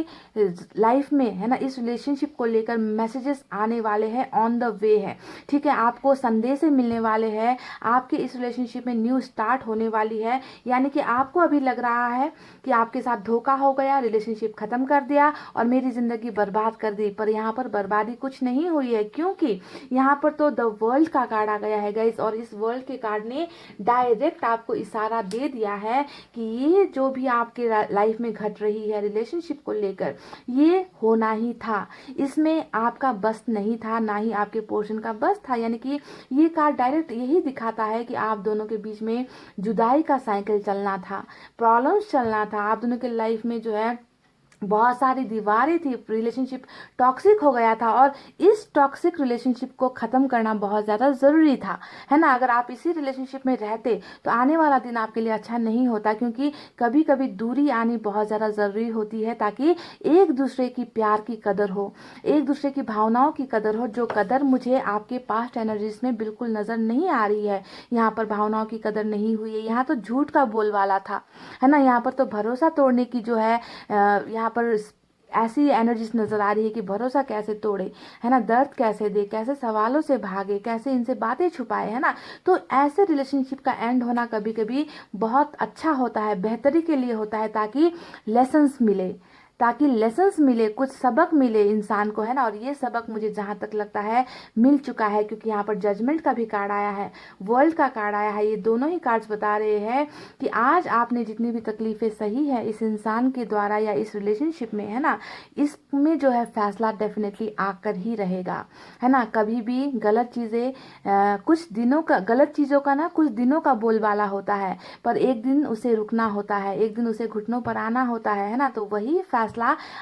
लाइफ में, है ना, इस रिलेशनशिप को लेकर मैसेजेस आने वाले हैं, ऑन द वे है, ठीक है। आपको संदेश मिलने वाले हैं, आपके इस रिलेशनशिप में न्यू स्टार्ट होने वाली है। यानी कि आपको अभी लग रहा है कि आपके साथ धोखा हो गया, रिलेशनशिप खत्म कर दिया और मेरी ज़िंदगी बर्बाद कर दी, पर यहाँ पर बर्बादी कुछ कुछ नहीं हुई है, क्योंकि यहाँ पर तो द वर्ल्ड का कार्ड आ गया है गाइस, और इस वर्ल्ड के कार्ड ने डायरेक्ट आपको इशारा दे दिया है कि ये जो भी आपके लाइफ में घट रही है रिलेशनशिप को लेकर, ये होना ही था। इसमें आपका बस नहीं था, ना ही आपके पोर्शन का बस था। यानी कि ये कार्ड डायरेक्ट यही दिखाता है कि आप दोनों के बीच में जुदाई का साइकिल चलना था, प्रॉब्लम्स चलना था, आप दोनों के लाइफ में जो है बहुत सारी दीवारें थी, रिलेशनशिप टॉक्सिक हो गया था, और इस टॉक्सिक रिलेशनशिप को ख़त्म करना बहुत ज़्यादा ज़रूरी था, है ना। अगर आप इसी रिलेशनशिप में रहते तो आने वाला दिन आपके लिए अच्छा नहीं होता, क्योंकि कभी कभी दूरी आनी बहुत ज़्यादा ज़रूरी होती है, ताकि एक दूसरे की प्यार की कदर हो, एक दूसरे की भावनाओं की कदर हो, जो कदर मुझे आपके पास्ट एनर्जीज में बिल्कुल नज़र नहीं आ रही है। यहाँ पर भावनाओं की कदर नहीं हुई है, यहाँ तो झूठ का बोलबाला था, है ना। यहाँ पर तो भरोसा तोड़ने की जो है यहाँ पर ऐसी एनर्जीज नजर आ रही है कि भरोसा कैसे तोड़े, है ना, दर्द कैसे दे, कैसे सवालों से भागे, कैसे इनसे बातें छुपाए, है ना। तो ऐसे रिलेशनशिप का एंड होना कभी कभी बहुत अच्छा होता है, बेहतरी के लिए होता है, ताकि लेसन्स मिले, ताकि लेसन्स मिले, कुछ सबक मिले इंसान को, है ना। और ये सबक मुझे जहाँ तक लगता है मिल चुका है, क्योंकि यहाँ पर जजमेंट का भी कार्ड आया है, वर्ल्ड का कार्ड आया है। ये दोनों ही कार्ड्स बता रहे हैं कि आज आपने जितनी भी तकलीफें सही है इस इंसान के द्वारा या इस रिलेशनशिप में, है ना, इसमें जो है फैसला डेफिनेटली आकर ही रहेगा, है ना। कभी भी गलत चीज़ें कुछ दिनों का, गलत चीज़ों का ना कुछ दिनों का बोलबाला होता है, पर एक दिन उसे रुकना होता है, एक दिन उसे घुटनों पर आना होता है ना। तो वही फैसला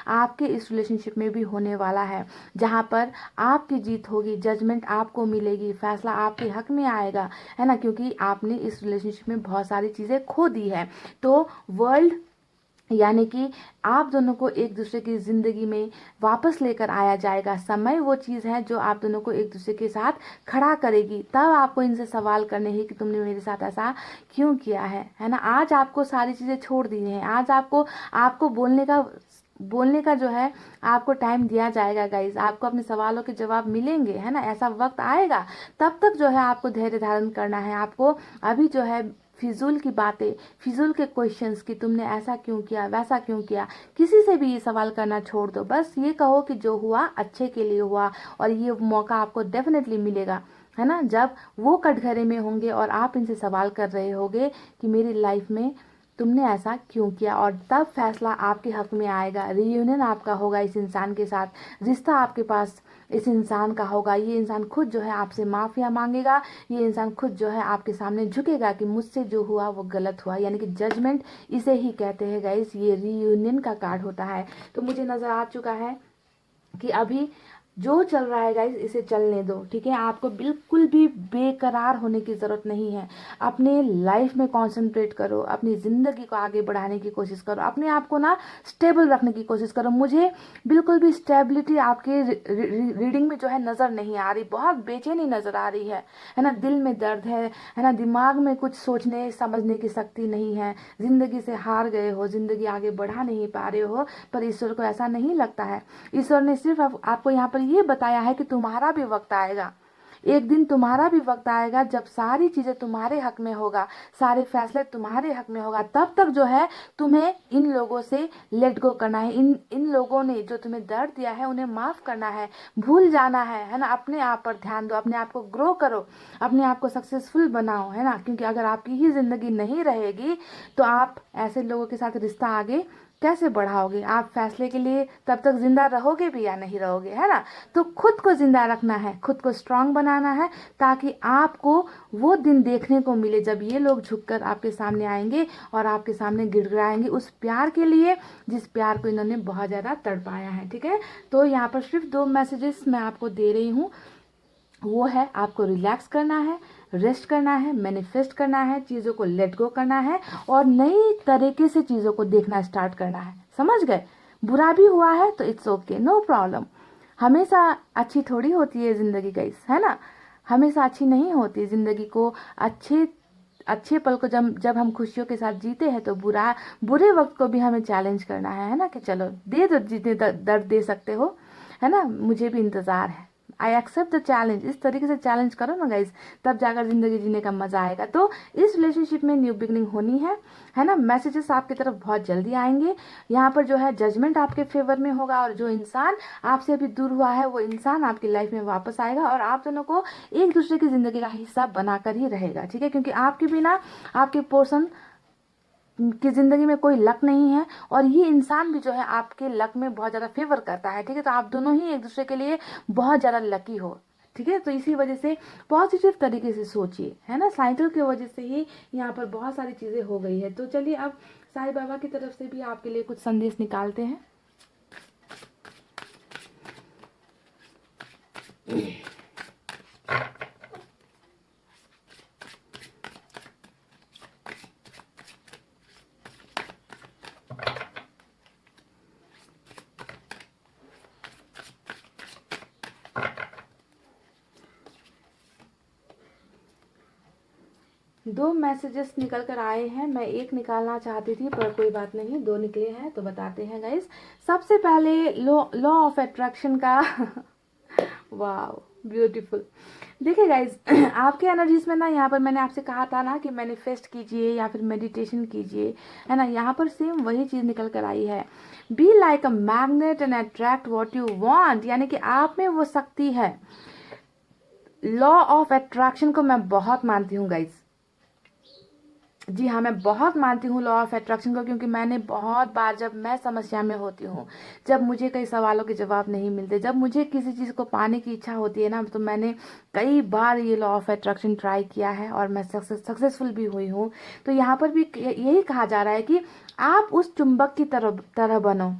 आपके इस रिलेशनशिप में भी होने वाला है, जहाँ पर आपकी जीत होगी, जजमेंट आपको मिलेगी, फैसला आपके हक में आएगा, है ना, क्योंकि आपने इस रिलेशनशिप में बहुत सारी चीज़ें खो दी है। तो वर्ल्ड यानी कि आप दोनों को एक दूसरे की ज़िंदगी में वापस लेकर आया जाएगा। समय वो चीज़ है जो आप दोनों को एक दूसरे के साथ खड़ा करेगी। तब आपको इनसे सवाल करने हैं कि तुमने मेरे साथ ऐसा क्यों किया है ना। आज आपको सारी चीज़ें छोड़ दी हैं, आज आपको आपको बोलने का जो है आपको टाइम दिया जाएगा गाइज, आपको अपने सवालों के जवाब मिलेंगे, है ना। ऐसा वक्त आएगा, तब तक जो है आपको धैर्य धारण करना है। आपको अभी जो है फिजूल की बातें, फिजूल के क्वेश्चंस कि तुमने ऐसा क्यों किया, वैसा क्यों किया, किसी से भी ये सवाल करना छोड़ दो। बस ये कहो कि जो हुआ अच्छे के लिए हुआ, और ये मौका आपको डेफिनेटली मिलेगा, है ना, जब वो कटघरे में होंगे और आप इनसे सवाल कर रहे होगे कि मेरी लाइफ में तुमने ऐसा क्यों किया, और तब फैसला आपके हक में आएगा। रियूनियन आपका होगा इस इंसान के साथ, रिश्ता आपके पास इस इंसान का होगा। ये इंसान खुद जो है आपसे माफ़िया मांगेगा, ये इंसान खुद जो है आपके सामने झुकेगा कि मुझसे जो हुआ वो गलत हुआ, यानी कि जजमेंट इसे ही कहते हैं गाइस। ये रियूनियन का कार्ड होता है। तो मुझे नज़र आ चुका है कि अभी जो चल रहा है गाइस इसे चलने दो, ठीक है। आपको बिल्कुल भी बेकरार होने की ज़रूरत नहीं है। अपने लाइफ में कंसंट्रेट करो, अपनी ज़िंदगी को आगे बढ़ाने की कोशिश करो, अपने आप को ना स्टेबल रखने की कोशिश करो। मुझे बिल्कुल भी स्टेबिलिटी आपके रीडिंग में जो है नज़र नहीं आ रही, बहुत बेचैनी नज़र आ रही है ना। दिल में दर्द है ना, दिमाग में कुछ सोचने समझने की शक्ति नहीं है, ज़िंदगी से हार गए हो, ज़िंदगी आगे बढ़ा नहीं पा रहे हो। पर ईश्वर को ऐसा नहीं लगता है। ईश्वर ने सिर्फ आपको यहाँ पर ये बताया है कि तुम्हारा भी वक्त आएगा, एक दिन तुम्हारा भी वक्त आएगा जब सारी चीज़ें तुम्हारे हक में होगा, सारे फैसले तुम्हारे हक में होगा। तब तक जो है तुम्हें इन लोगों से लेट गो करना है। इन लोगों ने जो तुम्हें दर्द दिया है उन्हें माफ़ करना है, भूल जाना है ना। अपने आप पर ध्यान दो, अपने आप को ग्रो करो, अपने आप को सक्सेसफुल बनाओ, है ना। क्योंकि अगर आपकी ही ज़िंदगी नहीं रहेगी तो आप ऐसे लोगों के साथ रिश्ता आगे कैसे बढ़ाओगे। आप फैसले के लिए तब तक जिंदा रहोगे भी या नहीं रहोगे, है ना। तो खुद को जिंदा रखना है, खुद को स्ट्रांग बनाना है, ताकि आपको वो दिन देखने को मिले जब ये लोग झुककर आपके सामने आएंगे और आपके सामने गिड़गिड़ाएंगे उस प्यार के लिए जिस प्यार को इन्होंने बहुत ज़्यादा तड़पाया है, ठीक है। तो यहाँ पर सिर्फ 2 मैसेजेस मैं आपको दे रही हूँ, वो है आपको रिलैक्स करना है, रेस्ट करना है, मैनिफेस्ट करना है, चीज़ों को लेट गो करना है, और नई तरीके से चीज़ों को देखना स्टार्ट करना है। समझ गए। बुरा भी हुआ है तो इट्स ओके, नो प्रॉब्लम। हमेशा अच्छी थोड़ी होती है ज़िंदगी गाइस, है ना। हमेशा अच्छी नहीं होती ज़िंदगी को। अच्छे पल को जब हम खुशियों के साथ जीते हैं तो बुरे वक्त को भी हमें चैलेंज करना है ना, कि चलो दे दो जितने दर्द दे सकते हो, है ना। मुझे भी इंतज़ार है, आई एक्सेप्ट द चैलेंज, इस तरीके से चैलेंज करो ना गाइज, तब जाकर ज़िंदगी जीने का मज़ा आएगा। तो इस रिलेशनशिप में न्यू बिगनिंग होनी है ना। मैसेजेस आपकी तरफ बहुत जल्दी आएंगे। यहाँ पर जो है जजमेंट आपके फेवर में होगा, और जो इंसान आपसे अभी दूर हुआ है वो इंसान आपकी लाइफ में वापस आएगा, और आप दोनों को एक दूसरे की ज़िंदगी का हिस्सा बनाकर ही रहेगा, ठीक है। क्योंकि आपके बिना आपके पर्सन की ज़िंदगी में कोई लक नहीं है, और ये इंसान भी जो है आपके लक में बहुत ज़्यादा फेवर करता है, ठीक है। तो आप दोनों ही एक दूसरे के लिए बहुत ज़्यादा लकी हो, ठीक है। तो इसी वजह से पॉजिटिव तरीके से सोचिए, है ना। साइकिल की वजह से ही यहाँ पर बहुत सारी चीज़ें हो गई है। तो चलिए अब साईं बाबा की तरफ से भी आपके लिए कुछ संदेश निकालते हैं। दो मैसेजेस निकल कर आए हैं, मैं एक निकालना चाहती थी पर कोई बात नहीं, दो निकले हैं तो बताते हैं गाइस। सबसे पहले लॉ ऑफ अट्रैक्शन का वाह ब्यूटीफुल। देखिए गाइज, आपके एनर्जीज में ना, यहाँ पर मैंने आपसे कहा था ना कि मैनिफेस्ट कीजिए या फिर मेडिटेशन कीजिए, है ना। यहाँ पर सेम वही चीज़ निकल कर आई है। Be like a magnet and attract what you want, यानी कि आप में वो शक्ति है। लॉ ऑफ अट्रैक्शन को मैं बहुत मानती हूँ गाइज, जी हाँ, मैं बहुत मानती हूँ लॉ ऑफ अट्रैक्शन को, क्योंकि मैंने बहुत बार, जब मैं समस्या में होती हूँ, जब मुझे कई सवालों के जवाब नहीं मिलते, जब मुझे किसी चीज़ को पाने की इच्छा होती है ना, तो मैंने कई बार ये लॉ ऑफ अट्रैक्शन ट्राई किया है और मैं सक्सेसफुल भी हुई हूँ। तो यहाँ पर भी यही कहा जा रहा है कि आप उस चुंबक की तरह बनो।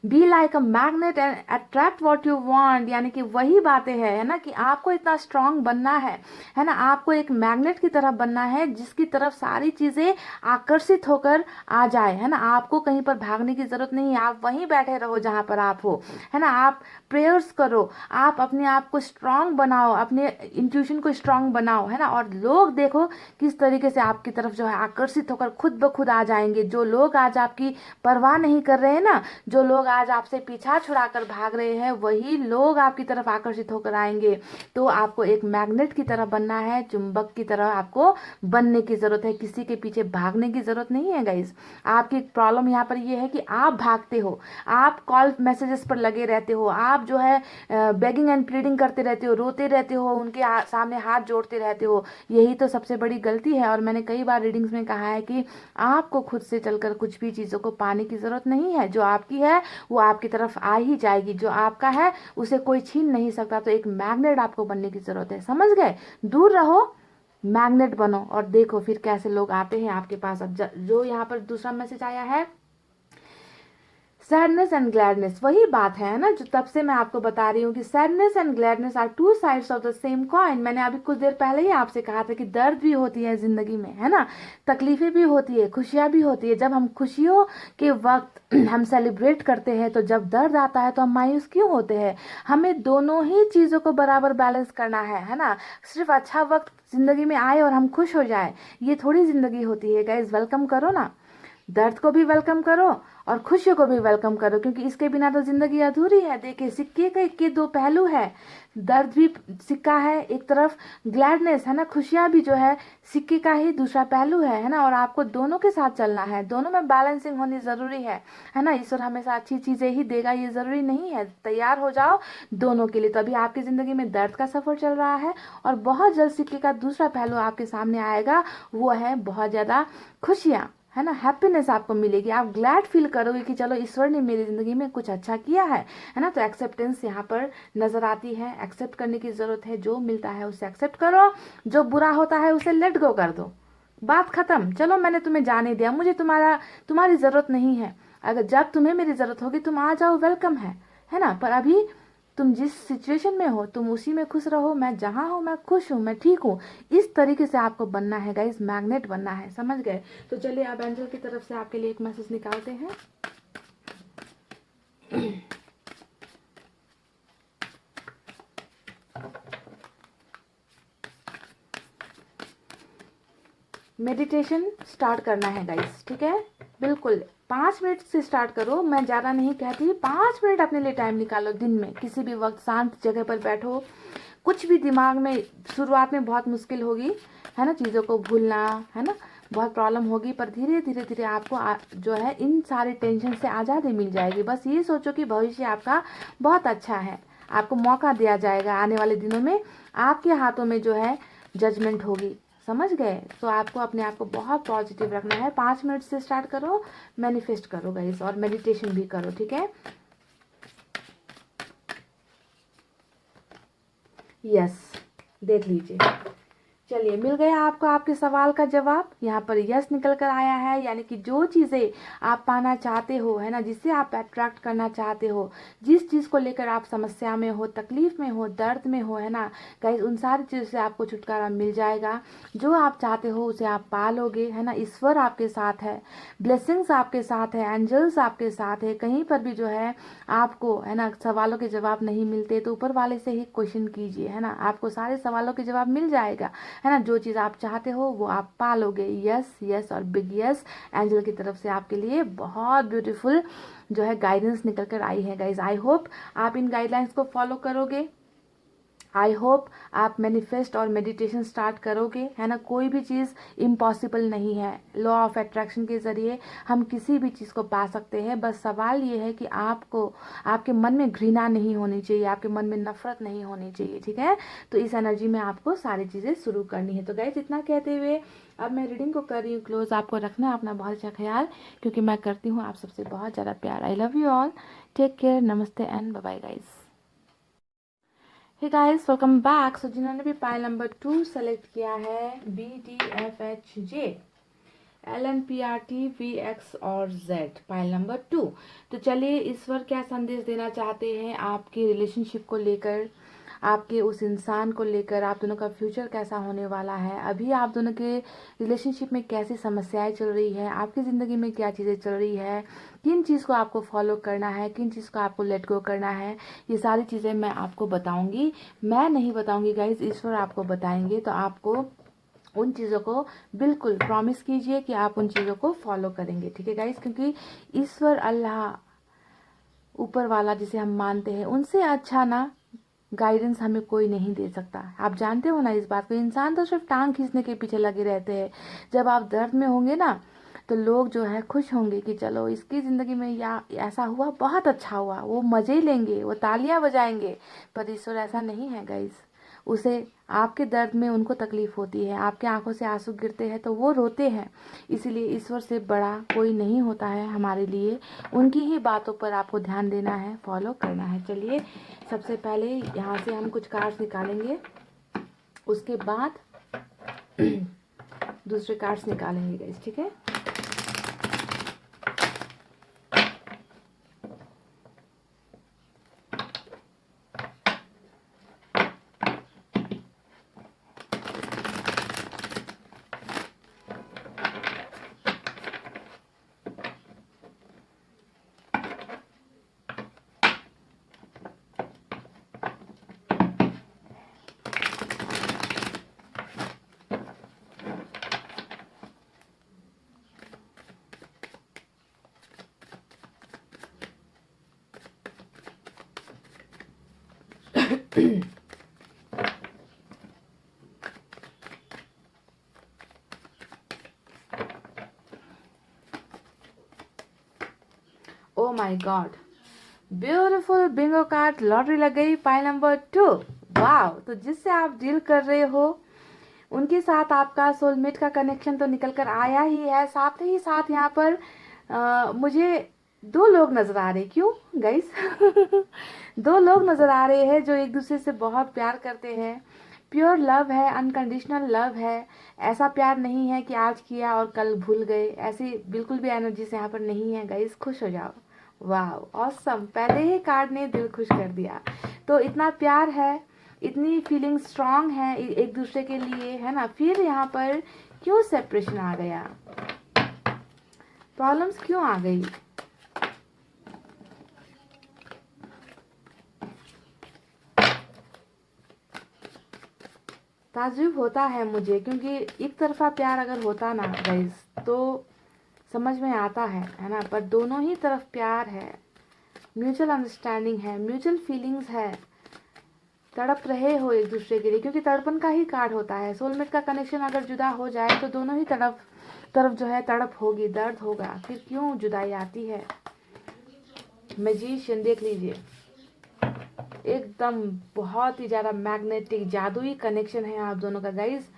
Be like a magnet and attract what you want, यानी कि वही बातें है ना, कि आपको इतना स्ट्रांग बनना है ना। आपको एक मैग्नेट की तरह बनना है, जिसकी तरफ सारी चीज़ें आकर्षित होकर आ जाए, है ना। आपको कहीं पर भागने की ज़रूरत नहीं है, आप वहीं बैठे रहो जहाँ पर आप हो, है ना। आप प्रेयर्स करो, आप अपने आप को स्ट्रांग बनाओ, अपने इंट्यूशन को स्ट्रांग बनाओ, है ना। और लोग देखो किस तरीके से आपकी तरफ जो है आकर्षित होकर खुद ब खुद आ जाएंगे। जो लोग आज आपकी परवाह नहीं कर रहे हैं ना, जो लोग आज आपसे पीछा छुड़ाकर भाग रहे हैं, वही लोग आपकी तरफ आकर्षित होकर आएंगे। तो आपको एक मैग्नेट की तरह बनना है, चुंबक की तरह आपको बनने की जरूरत है, किसी के पीछे भागने की जरूरत नहीं है गाइस। आपकी प्रॉब्लम यहाँ पर ये है कि आप भागते हो, आप कॉल मैसेजेस पर लगे रहते हो, आप जो है बेगिंग एंड प्लीडिंग करते रहते हो, रोते रहते हो, उनके सामने हाथ जोड़ते रहते हो। यही तो सबसे बड़ी गलती है। और मैंने कई बार रीडिंग्स में कहा है कि आपको खुद से चलकर कुछ भी चीज़ों को पाने की जरूरत नहीं है। जो आपकी है वो आपकी तरफ आ ही जाएगी, जो आपका है उसे कोई छीन नहीं सकता। तो एक मैग्नेट आपको बनने की जरूरत है, समझ गए। दूर रहो, मैग्नेट बनो, और देखो फिर कैसे लोग आते हैं आपके पास। अब जो यहाँ पर दूसरा मैसेज आया है, सैडनेस एंड ग्लैडनेस, वही बात है ना, जो तब से मैं आपको बता रही हूँ कि sadness and gladness are two sides of the same coin. मैंने अभी कुछ देर पहले ही आपसे कहा था कि दर्द भी होती है जिंदगी में, है ना, तकलीफें भी होती है, खुशियाँ भी होती है। जब हम खुशियों के वक्त हम सेलिब्रेट करते हैं, तो जब दर्द आता है तो हम मायूस क्यों होते हैं। हमें दोनों ही चीज़ों को बराबर बैलेंस करना है ना। सिर्फ अच्छा वक्त जिंदगी में आए और हम खुश हो जाए, ये थोड़ी जिंदगी होती है गाइज। वेलकम करो ना, दर्द को भी वेलकम करो और खुशियों को भी वेलकम करो, क्योंकि इसके बिना तो जिंदगी अधूरी है। देखिए, सिक्के के दो पहलू है, दर्द भी सिक्का है एक तरफ, ग्लैडनेस है ना, खुशियाँ भी जो है सिक्के का ही दूसरा पहलू है ना। और आपको दोनों के साथ चलना है, दोनों में बैलेंसिंग होनी जरूरी है ना। ईश्वर हमेशा अच्छी चीजें ही देगा, ये जरूरी नहीं है। तैयार हो जाओ दोनों के लिए। तो अभी आपकी जिंदगी में दर्द का सफर चल रहा है, और बहुत जल्द सिक्के का दूसरा पहलू आपके सामने आएगा, वो है बहुत ज्यादा खुशियाँ, है ना, हैप्पीनेस आपको मिलेगी। आप ग्लैड फील करोगे कि चलो ईश्वर ने मेरी ज़िंदगी में कुछ अच्छा किया है ना। तो एक्सेप्टेंस यहाँ पर नज़र आती है, एक्सेप्ट करने की ज़रूरत है। जो मिलता है उसे एक्सेप्ट करो, जो बुरा होता है उसे लेट गो कर दो, बात खत्म। चलो मैंने तुम्हें जाने दिया, मुझे तुम्हारी ज़रूरत नहीं है। अगर जब तुम्हें मेरी ज़रूरत होगी तुम आ जाओ, वेलकम है ना। पर अभी तुम जिस सिचुएशन में हो तुम उसी में खुश रहो। मैं जहाँ हूँ मैं खुश हूँ, मैं ठीक हूँ। इस तरीके से आपको बनना है गाइस, मैग्नेट बनना है, समझ गए। तो चलिए अब एंजल की तरफ से आपके लिए एक मैसेज निकालते हैं। मेडिटेशन स्टार्ट करना है गाइस, ठीक है, बिल्कुल 5 मिनट से स्टार्ट करो, मैं ज़्यादा नहीं कहती, 5 मिनट अपने लिए टाइम निकालो दिन में, किसी भी वक्त शांत जगह पर बैठो, कुछ भी दिमाग में, शुरुआत में बहुत मुश्किल होगी है ना, चीज़ों को भूलना है ना, बहुत प्रॉब्लम होगी, पर धीरे धीरे धीरे आपको जो है इन सारे टेंशन से आज़ादी मिल जाएगी। बस ये सोचो कि भविष्य आपका बहुत अच्छा है, आपको मौका दिया जाएगा, आने वाले दिनों में आपके हाथों में जो है जजमेंट होगी, समझ गए। तो आपको अपने आप को बहुत पॉजिटिव रखना है। 5 मिनट से स्टार्ट करो, मैनिफेस्ट करो गाइस, और मेडिटेशन भी करो, ठीक है। यस, देख लीजिए, चलिए मिल गया आपको आपके सवाल का जवाब। यहाँ पर यस निकल कर आया है, यानी कि जो चीज़ें आप पाना चाहते हो है ना, जिससे आप अट्रैक्ट करना चाहते हो, जिस चीज़ को लेकर आप समस्या में हो, तकलीफ में हो, दर्द में हो है ना गाइस, उन सारी चीज़ों से आपको छुटकारा मिल जाएगा। जो आप चाहते हो उसे आप पालोगे है ना, ईश्वर आपके साथ है, ब्लेसिंग्स आपके साथ है, एंजल्स आपके साथ है। कहीं पर भी जो है आपको है ना सवालों के जवाब नहीं मिलते तो ऊपर वाले से ही क्वेश्चन कीजिए है ना, आपको सारे सवालों के जवाब मिल जाएगा है ना। जो चीज़ आप चाहते हो वो आप पालोगे। यस यस और बिग यस, एंजल की तरफ से आपके लिए बहुत ब्यूटीफुल जो है गाइडेंस निकल कर आई है गाइज। आई होप आप इन गाइडलाइंस को फॉलो करोगे, आई होप आप मैनिफेस्ट और मेडिटेशन स्टार्ट करोगे है ना। कोई भी चीज़ इम्पॉसिबल नहीं है, लॉ ऑफ अट्रैक्शन के ज़रिए हम किसी भी चीज़ को पा सकते हैं। बस सवाल ये है कि आपको, आपके मन में घृणा नहीं होनी चाहिए, आपके मन में नफरत नहीं होनी चाहिए, ठीक है। तो इस एनर्जी में आपको सारी चीज़ें शुरू करनी है। तो गाइस इतना कहते हुए अब मैं रीडिंग को कर रही हूँ क्लोज। आपको रखना है अपना बहुत अच्छा ख्याल, क्योंकि मैं करती हूँ आप सबसे बहुत ज़्यादा प्यार। I love you all, take care, नमस्ते and bye bye guys. Hey guys welcome back. So जिन्होंने भी पाइल नंबर 2 सेलेक्ट किया है, BDFHJ LNPRT VX और Z, पाइल नंबर 2, तो चलिए ईश्वर क्या संदेश देना चाहते हैं आपके रिलेशनशिप को लेकर, आपके उस इंसान को लेकर, आप दोनों का फ्यूचर कैसा होने वाला है, अभी आप दोनों के रिलेशनशिप में कैसी समस्याएं चल रही है, आपकी ज़िंदगी में क्या चीज़ें चल रही है, किन चीज़ को आपको फॉलो करना है, किन चीज़ को आपको लेट गो करना है, ये सारी चीज़ें मैं आपको बताऊंगी। मैं नहीं बताऊंगी गाइज, ईश्वर आपको बताएंगे। तो आपको उन चीज़ों को बिल्कुल प्रॉमिस कीजिए कि आप उन चीज़ों को फॉलो करेंगे, ठीक है गाइज। क्योंकि ईश्वर, अल्लाह, ऊपर वाला जिसे हम मानते हैं, उनसे अच्छा ना गाइडेंस हमें कोई नहीं दे सकता। आप जानते हो ना इस बात को। इंसान तो सिर्फ टांग खींचने के पीछे लगे रहते हैं। जब आप दर्द में होंगे ना तो लोग जो है खुश होंगे कि चलो इसकी ज़िंदगी में या ऐसा हुआ, बहुत अच्छा हुआ, वो मज़े लेंगे, वो तालियां बजाएंगे। पर ईश्वर ऐसा नहीं है गाइस। उसे आपके दर्द में उनको तकलीफ होती है, आपके आंखों से आंसू गिरते हैं तो वो रोते हैं। इसीलिए ईश्वर से बड़ा कोई नहीं होता है हमारे लिए। उनकी ही बातों पर आपको ध्यान देना है, फॉलो करना है। चलिए सबसे पहले यहाँ से हम कुछ कार्ड्स निकालेंगे, उसके बाद दूसरे कार्ड्स निकालेंगे गाइस, ठीक है। Oh my God, beautiful Bingo card, lottery लग गई, पाइल नंबर 2। वाह, तो जिससे आप डील कर रहे हो उनके साथ आपका सोलमेट का कनेक्शन तो निकल कर आया ही है। साथ ही साथ यहाँ पर मुझे 2 लोग नजर आ रहे। क्यों गाइस? 2 लोग नजर आ रहे हैं जो एक दूसरे से बहुत प्यार करते हैं। प्योर लव है, अनकंडीशनल लव है। ऐसा प्यार नहीं है कि आज किया और कल भूल गए, ऐसी बिल्कुल भी एनर्जी से यहाँ पर नहीं है गाइस। खुश हो जाओ। वाह ऑसम, पहले ही कार्ड ने दिल खुश कर दिया। तो इतना प्यार है, इतनी फीलिंग स्ट्रांग है एक दूसरे के लिए है ना। फिर यहाँ पर क्यों सेपरेशन आ गया, प्रॉब्लम्स क्यों आ गई? ताज्जुब होता है मुझे, क्योंकि एक तरफा प्यार अगर होता ना गाइस तो समझ में आता है ना, पर दोनों ही तरफ प्यार है, म्यूचुअल अंडरस्टैंडिंग है, म्यूचुअल फीलिंग्स है, तड़प रहे हो एक दूसरे के लिए, क्योंकि तड़पन का ही कार्ड होता है। सोलमेट का कनेक्शन अगर जुदा हो जाए तो दोनों ही तरफ जो है तड़प होगी, दर्द होगा, फिर क्यों जुदाई आती है। मैजिशियन देख लीजिए, एकदम बहुत ही ज़्यादा मैग्नेटिक जादुई कनेक्शन है आप दोनों का गाइस।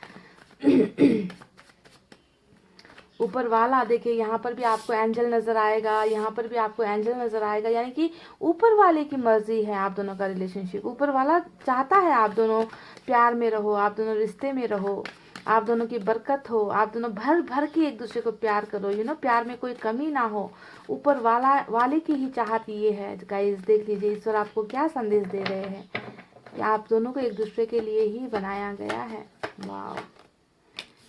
ऊपर वाला देखिए, यहाँ पर भी आपको एंजल नज़र आएगा, यहाँ पर भी आपको एंजल नज़र आएगा, यानी कि ऊपर वाले की मर्जी है आप दोनों का रिलेशनशिप। ऊपर वाला चाहता है आप दोनों प्यार में रहो, आप दोनों रिश्ते में रहो, आप दोनों की बरकत हो, आप दोनों भर भर के एक दूसरे को प्यार करो, प्यार में कोई कमी ना हो। ऊपर वाले की ही चाहत ये है गाइस। देख लीजिए ईश्वर आपको क्या संदेश दे रहे हैं कि आप दोनों को एक दूसरे के लिए ही बनाया गया है। वाह,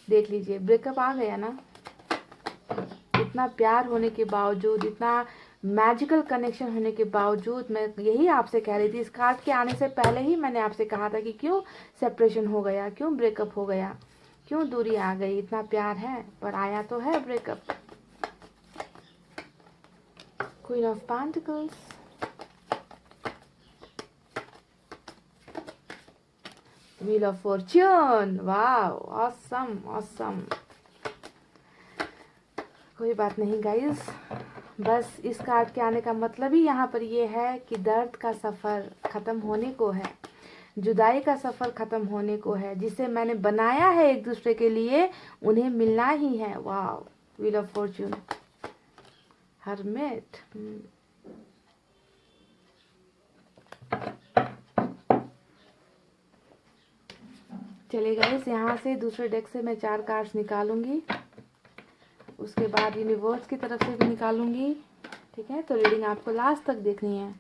देख लीजिए ब्रेकअप आ गया ना, इतना प्यार होने के बावजूद, इतना मैजिकल कनेक्शन होने के बावजूद। मैं यही आपसे कह रही थी, इस कार्ड के आने से पहले ही मैंने आपसे कहा था कि क्यों सेपरेशन हो गया, क्यों ब्रेकअप हो गया, क्यों दूरी आ गई। इतना प्यार है पर आया तो है breakup. Queen of pentacles, wheel of Fortune, wow, awesome awesome. कोई बात नहीं गाइस, बस इस कार्ड के आने का मतलब ही यहाँ पर ये है कि दर्द का सफ़र ख़त्म होने को है, जुदाई का सफ़र ख़त्म होने को है। जिसे मैंने बनाया है एक दूसरे के लिए, उन्हें मिलना ही है। वाह, व्हील ऑफ फॉर्च्यून, हर्मिट। चलिए गाइस, यहाँ से दूसरे डेक से मैं 4 कार्ड्स निकालूंगी, उसके बाद यूनिवर्स की तरफ से भी निकालूंगी। ठीक है, तो रीडिंग आपको लास्ट तक देखनी है।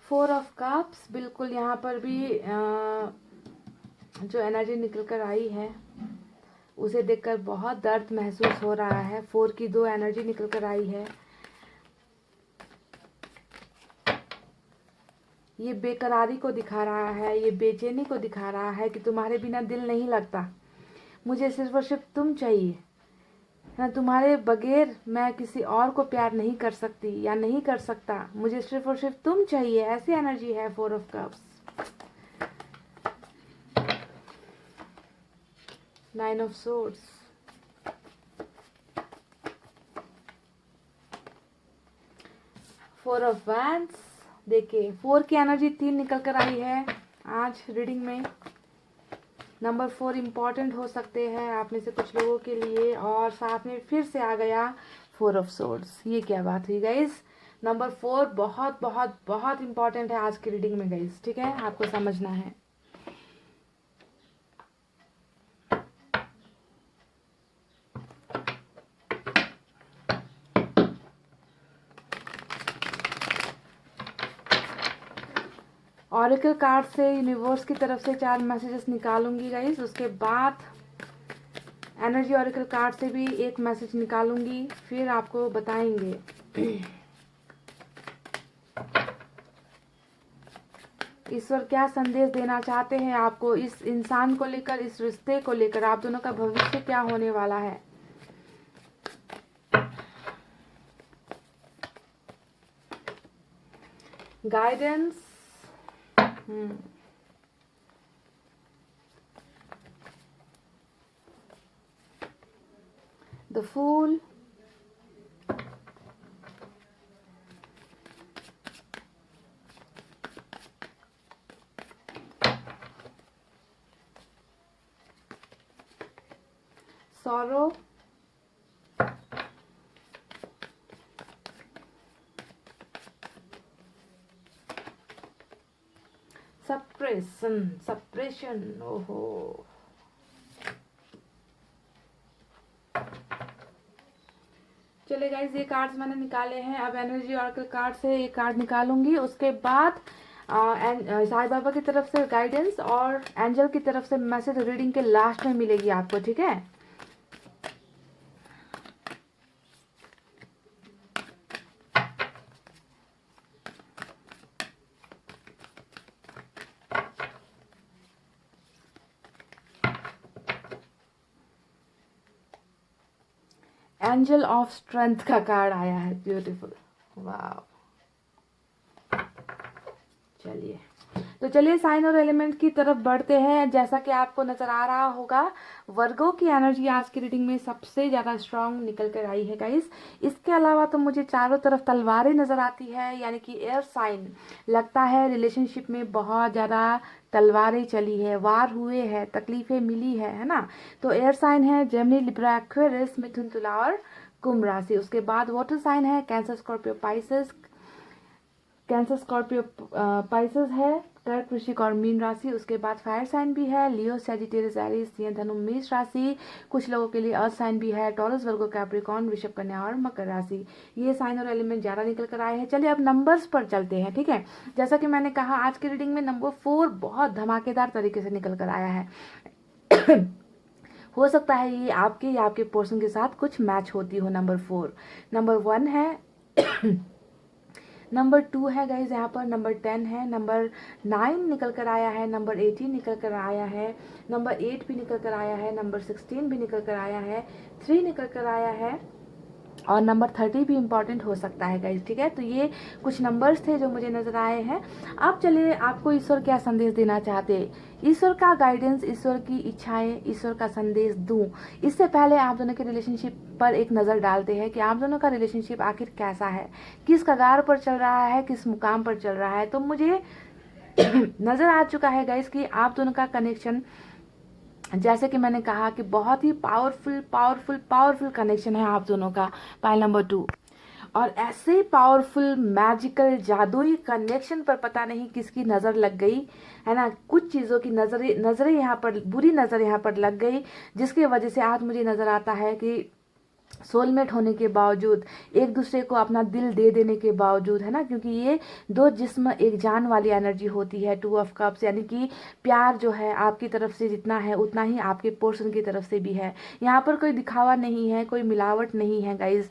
फोर ऑफ कप्स, बिल्कुल यहाँ पर भी जो एनर्जी निकल कर आई है उसे देखकर बहुत दर्द महसूस हो रहा है। 4 की 2 एनर्जी निकल कर आई है। ये बेकरारी को दिखा रहा है, ये बेचैनी को दिखा रहा है कि तुम्हारे बिना दिल नहीं लगता, मुझे सिर्फ और सिर्फ तुम चाहिए ना, तुम्हारे बगैर मैं किसी और को प्यार नहीं कर सकती या नहीं कर सकता, मुझे सिर्फ और सिर्फ तुम चाहिए। ऐसी एनर्जी है 4 of cups. 9 of swords, 4 of wands. देखिए 4 की एनर्जी 3 निकल कर आई है आज रीडिंग में। नंबर 4 इम्पॉर्टेंट हो सकते हैं आप में से कुछ लोगों के लिए, और साथ में फिर से आ गया 4 ऑफ सोर्ड्स। ये क्या बात हुई गाइस, नंबर 4 बहुत बहुत बहुत इम्पॉर्टेंट है आज की रीडिंग में गाइस। ठीक है, आपको समझना है। ऑरेकल कार्ड से यूनिवर्स की तरफ से 4 मैसेजेस निकालूंगी गाइस, उसके बाद एनर्जी ऑरेकल कार्ड से भी एक मैसेज निकालूंगी, फिर आपको बताएंगे। ईश्वर क्या संदेश देना चाहते हैं आपको, इस इंसान को लेकर, इस रिश्ते को लेकर, आप दोनों का भविष्य क्या होने वाला है। Guidance, the fool, sorrow, suppression, ओहो। चलिए गाइज, ये कार्ड्स मैंने निकाले हैं। अब एनर्जी ऑरेकल कार्ड से ये कार्ड निकालूंगी, उसके बाद साईं बाबा की तरफ से गाइडेंस और एंजल की तरफ से मैसेज रीडिंग के लास्ट में मिलेगी आपको, ठीक है। एंजल ऑफ स्ट्रेंथ का कार्ड आया है, ब्यूटीफुल, वाह। चलिए, तो चलिए साइन और एलिमेंट की तरफ बढ़ते हैं। जैसा कि आपको नजर आ रहा होगा, वर्गो की एनर्जी आज की रीडिंग में सबसे ज़्यादा स्ट्रांग निकल कर आई है गाइस। इसके अलावा तो मुझे चारों तरफ तलवारें नजर आती है, यानी कि एयर साइन। लगता है रिलेशनशिप में बहुत ज़्यादा तलवारें चली है, वार हुए हैं, तकलीफें मिली है ना। तो एयर साइन है जेमिनी, लिब्रा, एक्वेरियस, मिथुन, तुला और कुंभ राशि। उसके बाद वाटर साइन है cancer, Scorpio, Pisces. Cancer, Scorpio, Pisces है, कर्क, वृश्चिक और मीन राशि। उसके बाद फायर साइन भी है लियो, सैजिटेरियस, एरीज, सिंह, धनु, मेष राशि। कुछ लोगों के लिए अर्थ साइन भी है टॉरस, वर्गो, कैप्रिकॉर्न, वृषभ, कन्या और मकर राशि। ये साइन और एलिमेंट ज़्यादा निकल कर आए हैं। चलिए अब नंबर्स पर चलते हैं, ठीक है। जैसा कि मैंने कहा, आज की रीडिंग में नंबर 4 बहुत धमाकेदार तरीके से निकल कर आया है। हो सकता है ये आपके या आपके पोर्शन के साथ कुछ मैच होती हो। नंबर 4, नंबर 1 है। नंबर 2 है गाइज यहाँ पर, नंबर 10 है, नंबर 9 निकल कर आया है, नंबर 18 निकल कर आया है, नंबर 8 भी निकल कर आया है, नंबर 16 भी निकल कर आया है, 3 निकल कर आया है और नंबर 30 भी इम्पॉर्टेंट हो सकता है गाइज, ठीक है। तो ये कुछ नंबर्स थे जो मुझे नजर आए हैं। अब चलिए, आपको ईश्वर क्या संदेश देना चाहते हैं, ईश्वर का गाइडेंस, ईश्वर की इच्छाएं, ईश्वर का संदेश दूं। इससे पहले आप दोनों के रिलेशनशिप पर एक नज़र डालते हैं कि आप दोनों का रिलेशनशिप आखिर कैसा है, किस कगार पर चल रहा है, किस मुकाम पर चल रहा है। तो मुझे नज़र आ चुका है गाइज कि आप दोनों का कनेक्शन, जैसे कि मैंने कहा कि बहुत ही पावरफुल कनेक्शन है आप दोनों का, पाइल नंबर 2। और ऐसे पावरफुल मैजिकल जादुई कनेक्शन पर पता नहीं किसकी नज़र लग गई है ना। कुछ चीज़ों की नज़रें यहाँ पर, बुरी नज़र यहाँ पर लग गई, जिसकी वजह से आज मुझे नज़र आता है कि सोलमेट होने के बावजूद, एक दूसरे को अपना दिल दे देने के बावजूद, है ना, क्योंकि ये दो जिस्म एक जान वाली एनर्जी होती है। 2 ऑफ कप्स, यानी कि प्यार जो है आपकी तरफ से जितना है उतना ही आपके पोर्शन की तरफ से भी है। यहाँ पर कोई दिखावा नहीं है, कोई मिलावट नहीं है गाइज।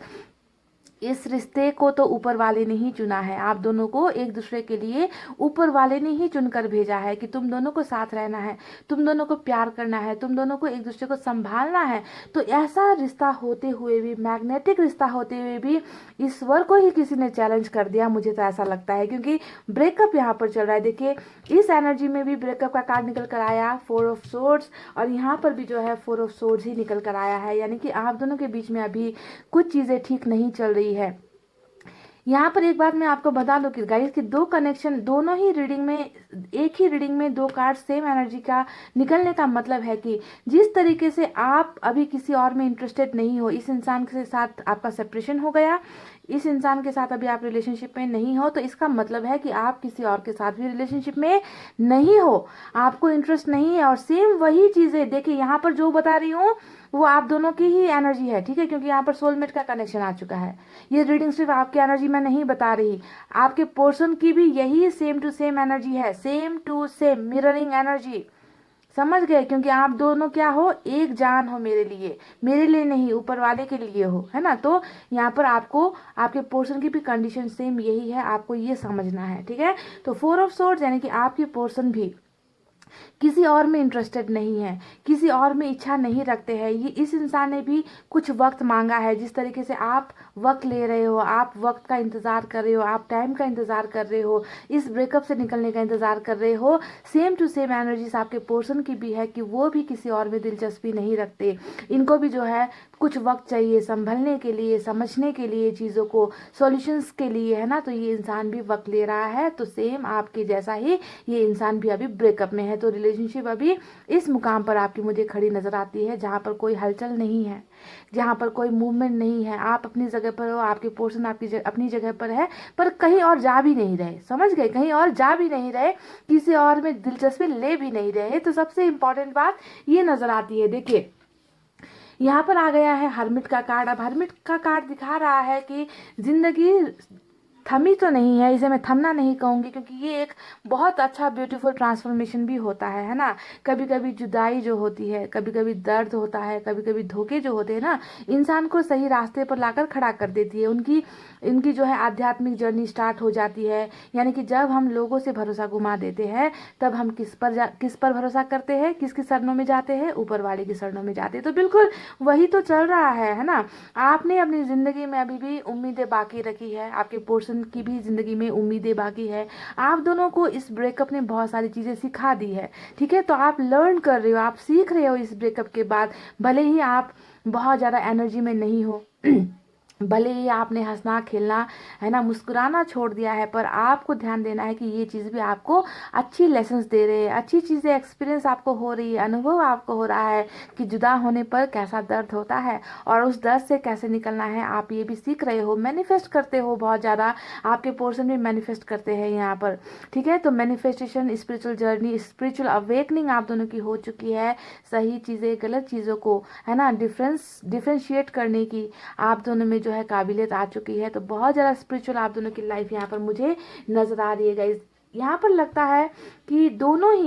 इस रिश्ते को तो ऊपर वाले ने ही चुना है, आप दोनों को एक दूसरे के लिए ऊपर वाले ने ही चुनकर भेजा है कि तुम दोनों को साथ रहना है, तुम दोनों को प्यार करना है, तुम दोनों को एक दूसरे को संभालना है। तो ऐसा रिश्ता होते हुए भी, मैग्नेटिक रिश्ता होते हुए भी, ईश्वर को ही किसी ने चैलेंज कर दिया, मुझे तो ऐसा लगता है। क्योंकि ब्रेकअप यहाँ पर चल रहा है। देखिए, इस एनर्जी में भी ब्रेकअप का कार्ड निकल कर आया, 4 ऑफ सोर्ड्स, और यहाँ पर भी जो है 4 ऑफ सोर्ड्स ही निकल कर आया है। यानी कि आप दोनों के बीच में अभी कुछ चीज़ें ठीक नहीं चल रही है। यहाँ पर एक बात मैं आपको बता दूं कि गाइस कि दो कनेक्शन, दोनों ही रीडिंग में, एक ही रीडिंग में 2 कार्ड सेम एनर्जी का निकलने का मतलब है कि जिस तरीके से आप अभी किसी और में इंटरेस्टेड नहीं हो, इस इंसान के साथ आपका सेपरेशन हो गया, इस इंसान के साथ अभी आप रिलेशनशिप में नहीं हो, तो इसका मतलब है कि आप किसी और के साथ भी रिलेशनशिप में नहीं हो, आपको इंटरेस्ट नहीं है। और सेम वही चीज़ें देखिए, यहाँ पर जो बता रही हूँ वो आप दोनों की ही एनर्जी है, ठीक है, क्योंकि यहाँ पर सोलमेट का कनेक्शन आ चुका है। ये रीडिंग सिर्फ आपकी एनर्जी में नहीं बता रही, आपके पोर्शन की भी यही सेम टू सेम एनर्जी है, same to same mirroring energy, समझ गए। क्योंकि आप दोनों क्या हो, एक जान हो मेरे लिए नहीं, ऊपर वाले के लिए हो, है ना। तो यहाँ पर आपको आपके पोर्शन की भी कंडीशन सेम यही है, आपको ये समझना है, ठीक है। तो 4 ऑफ सोर्ड्स यानी कि आपके पोर्शन भी किसी और में इंटरेस्टेड नहीं है, किसी और में इच्छा नहीं रखते हैं। ये इस इंसान ने भी कुछ वक्त मांगा है, जिस तरीके से आप वक्त ले रहे हो, आप वक्त का इंतज़ार कर रहे हो, आप टाइम का इंतज़ार कर रहे हो, इस ब्रेकअप से निकलने का इंतज़ार कर रहे हो। सेम टू सेम एनर्जीज आपके पोर्शन की भी है कि वो भी किसी और में दिलचस्पी नहीं रखते, इनको भी जो है कुछ वक्त चाहिए संभलने के लिए, समझने के लिए, चीज़ों को सॉल्यूशंस के लिए, है ना। तो ये इंसान भी वक्त ले रहा है। तो सेम आपके जैसा ही ये इंसान भी अभी ब्रेकअप में है। तो रिलेशनशिप अभी इस मुकाम पर आपकी मुझे खड़ी नजर आती है, जहाँ पर कोई हलचल नहीं है, जहाँ पर कोई मूवमेंट नहीं है। आप अपनी जगह पर हो, आपके पोर्शन आपकी अपनी जगह पर है, पर कहीं और जा भी नहीं रहे, समझ गए, कहीं और जा भी नहीं रहे, किसी और में दिलचस्पी ले भी नहीं रहे। तो सबसे इम्पोर्टेंट बात ये नजर आती है। देखिए, यहाँ पर आ गया है हर्मिट का कार्ड। अब हर्मिट का कार्ड दिखा रहा है कि जिंदगी थमी तो नहीं है, इसे मैं थमना नहीं कहूँगी, क्योंकि ये एक बहुत अच्छा ब्यूटीफुल ट्रांसफॉर्मेशन भी होता है ना। कभी कभी जुदाई जो होती है, कभी कभी दर्द होता है, कभी कभी धोखे जो होते हैं ना, इंसान को सही रास्ते पर लाकर खड़ा कर देती है। उनकी इनकी जो है आध्यात्मिक जर्नी स्टार्ट हो जाती है। यानी कि जब हम लोगों से भरोसा घुमा देते हैं, तब हम किस पर भरोसा करते हैं, किसके शरणों में जाते हैं? ऊपर वाले के शरणों में जाते हैं। तो बिल्कुल वही तो चल रहा है ना। आपने अपनी ज़िंदगी में अभी भी उम्मीदें बाकी रखी है, आपके पोर्शन की भी ज़िंदगी में उम्मीदें बाकी है। आप दोनों को इस ब्रेकअप ने बहुत सारी चीज़ें सिखा दी है, ठीक है। तो आप लर्न कर रहे हो, आप सीख रहे हो इस ब्रेकअप के बाद। भले ही आप बहुत ज़्यादा एनर्जी में नहीं हो भले ही आपने हंसना खेलना है ना, मुस्कुराना छोड़ दिया है, पर आपको ध्यान देना है कि ये चीज़ भी आपको अच्छी लेसन्स दे रहे हैं, अच्छी चीज़ें एक्सपीरियंस आपको हो रही है, अनुभव आपको हो रहा है कि जुदा होने पर कैसा दर्द होता है और उस दर्द से कैसे निकलना है। आप ये भी सीख रहे हो, मैनिफेस्ट करते हो बहुत ज़्यादा, आपके पोर्शन में मैनिफेस्ट करते हैं यहाँ पर, ठीक है। तो manifestation, spiritual journey, spiritual awakening आप दोनों की हो चुकी है। सही चीज़ें गलत चीज़ों को है ना डिफ्रेंशिएट करने की आप दोनों में जो है काबिलियत आ चुकी है। तो बहुत ज़्यादा स्पिरिचुअल आप दोनों की लाइफ यहाँ पर मुझे नज़र आ रही है गाइस। यहाँ पर लगता है कि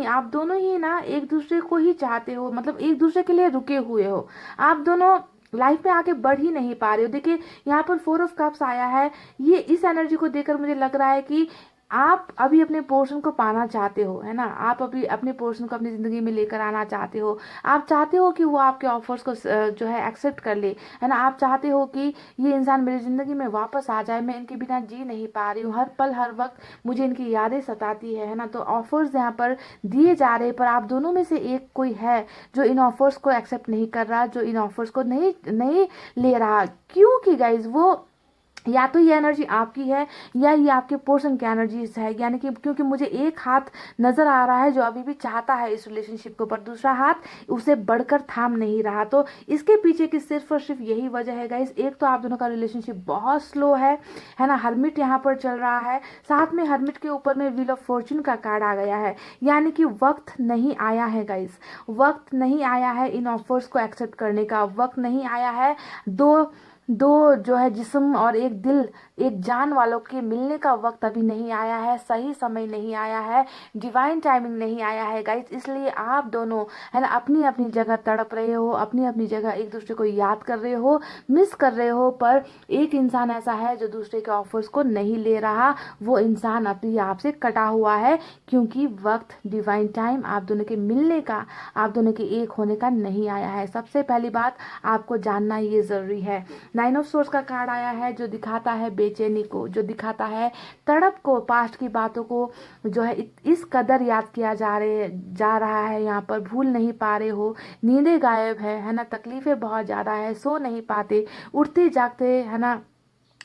आप दोनों ही ना एक दूसरे को ही चाहते हो, मतलब एक दूसरे के लिए रुके हुए हो। आप दोनों लाइफ में आगे बढ़ ही नहीं पा रहे हो। देखिए यहाँ पर 4 ऑफ कप्स आया है। ये इस एनर्जी को देखकर मुझे लग रहा है कि आप अभी अपने पोर्शन को पाना चाहते हो, है ना। आप अभी अपने पोर्शन को अपनी ज़िंदगी में लेकर आना चाहते हो। आप चाहते हो कि वो आपके ऑफर्स को जो है एक्सेप्ट कर ले, है ना। आप चाहते हो कि ये इंसान मेरी ज़िंदगी में वापस आ जाए, मैं इनके बिना जी नहीं पा रही हूँ, हर पल हर वक्त मुझे इनकी यादें सताती है ना। तो ऑफर्स यहाँ पर दिए जा रहे हैं, पर आप दोनों में से एक कोई है जो इन ऑफर्स को एक्सेप्ट नहीं कर रहा, जो इन ऑफर्स को नहीं नहीं ले रहा। क्योंकि गाइज वो या तो ये एनर्जी आपकी है या ये आपके पोर्शन की एनर्जी है। यानी कि क्योंकि मुझे एक हाथ नजर आ रहा है जो अभी भी चाहता है इस रिलेशनशिप को, पर दूसरा हाथ उसे बढ़कर थाम नहीं रहा। तो इसके पीछे की सिर्फ और सिर्फ यही वजह है गाइस। एक तो आप दोनों का रिलेशनशिप बहुत स्लो है ना। हर्मिट यहाँ पर चल रहा है, साथ में हर्मिट के ऊपर में व्हील ऑफ फॉर्चून का कार्ड आ गया है। यानी कि वक्त नहीं आया है गाइस, वक्त नहीं आया है इन ऑफर्स को एक्सेप्ट करने का, वक्त नहीं आया है दो दो जो है जिस्म और एक दिल, एक जान वालों के मिलने का वक्त अभी नहीं आया है, सही समय नहीं आया है, डिवाइन टाइमिंग नहीं आया है गाइस। इसलिए आप दोनों है ना अपनी अपनी जगह तड़प रहे हो, अपनी अपनी जगह एक दूसरे को याद कर रहे हो, मिस कर रहे हो। पर एक इंसान ऐसा है जो दूसरे के ऑफर्स को नहीं ले रहा, वो इंसान अपने आप से कटा हुआ है, क्योंकि वक्त डिवाइन टाइम आप दोनों के मिलने का, आप दोनों के एक होने का नहीं आया है। सबसे पहली बात आपको जानना ये जरूरी है। 9 ऑफ सोर्स का कार्ड आया है जो दिखाता है बेचैनी को, जो दिखाता है तड़प को, पास्ट की बातों को जो है इस कदर याद किया जा रहा है, यहाँ पर भूल नहीं पा रहे हो, नींदें गायब है ना, तकलीफें बहुत ज़्यादा है, सो नहीं पाते, उठते जागते है ना,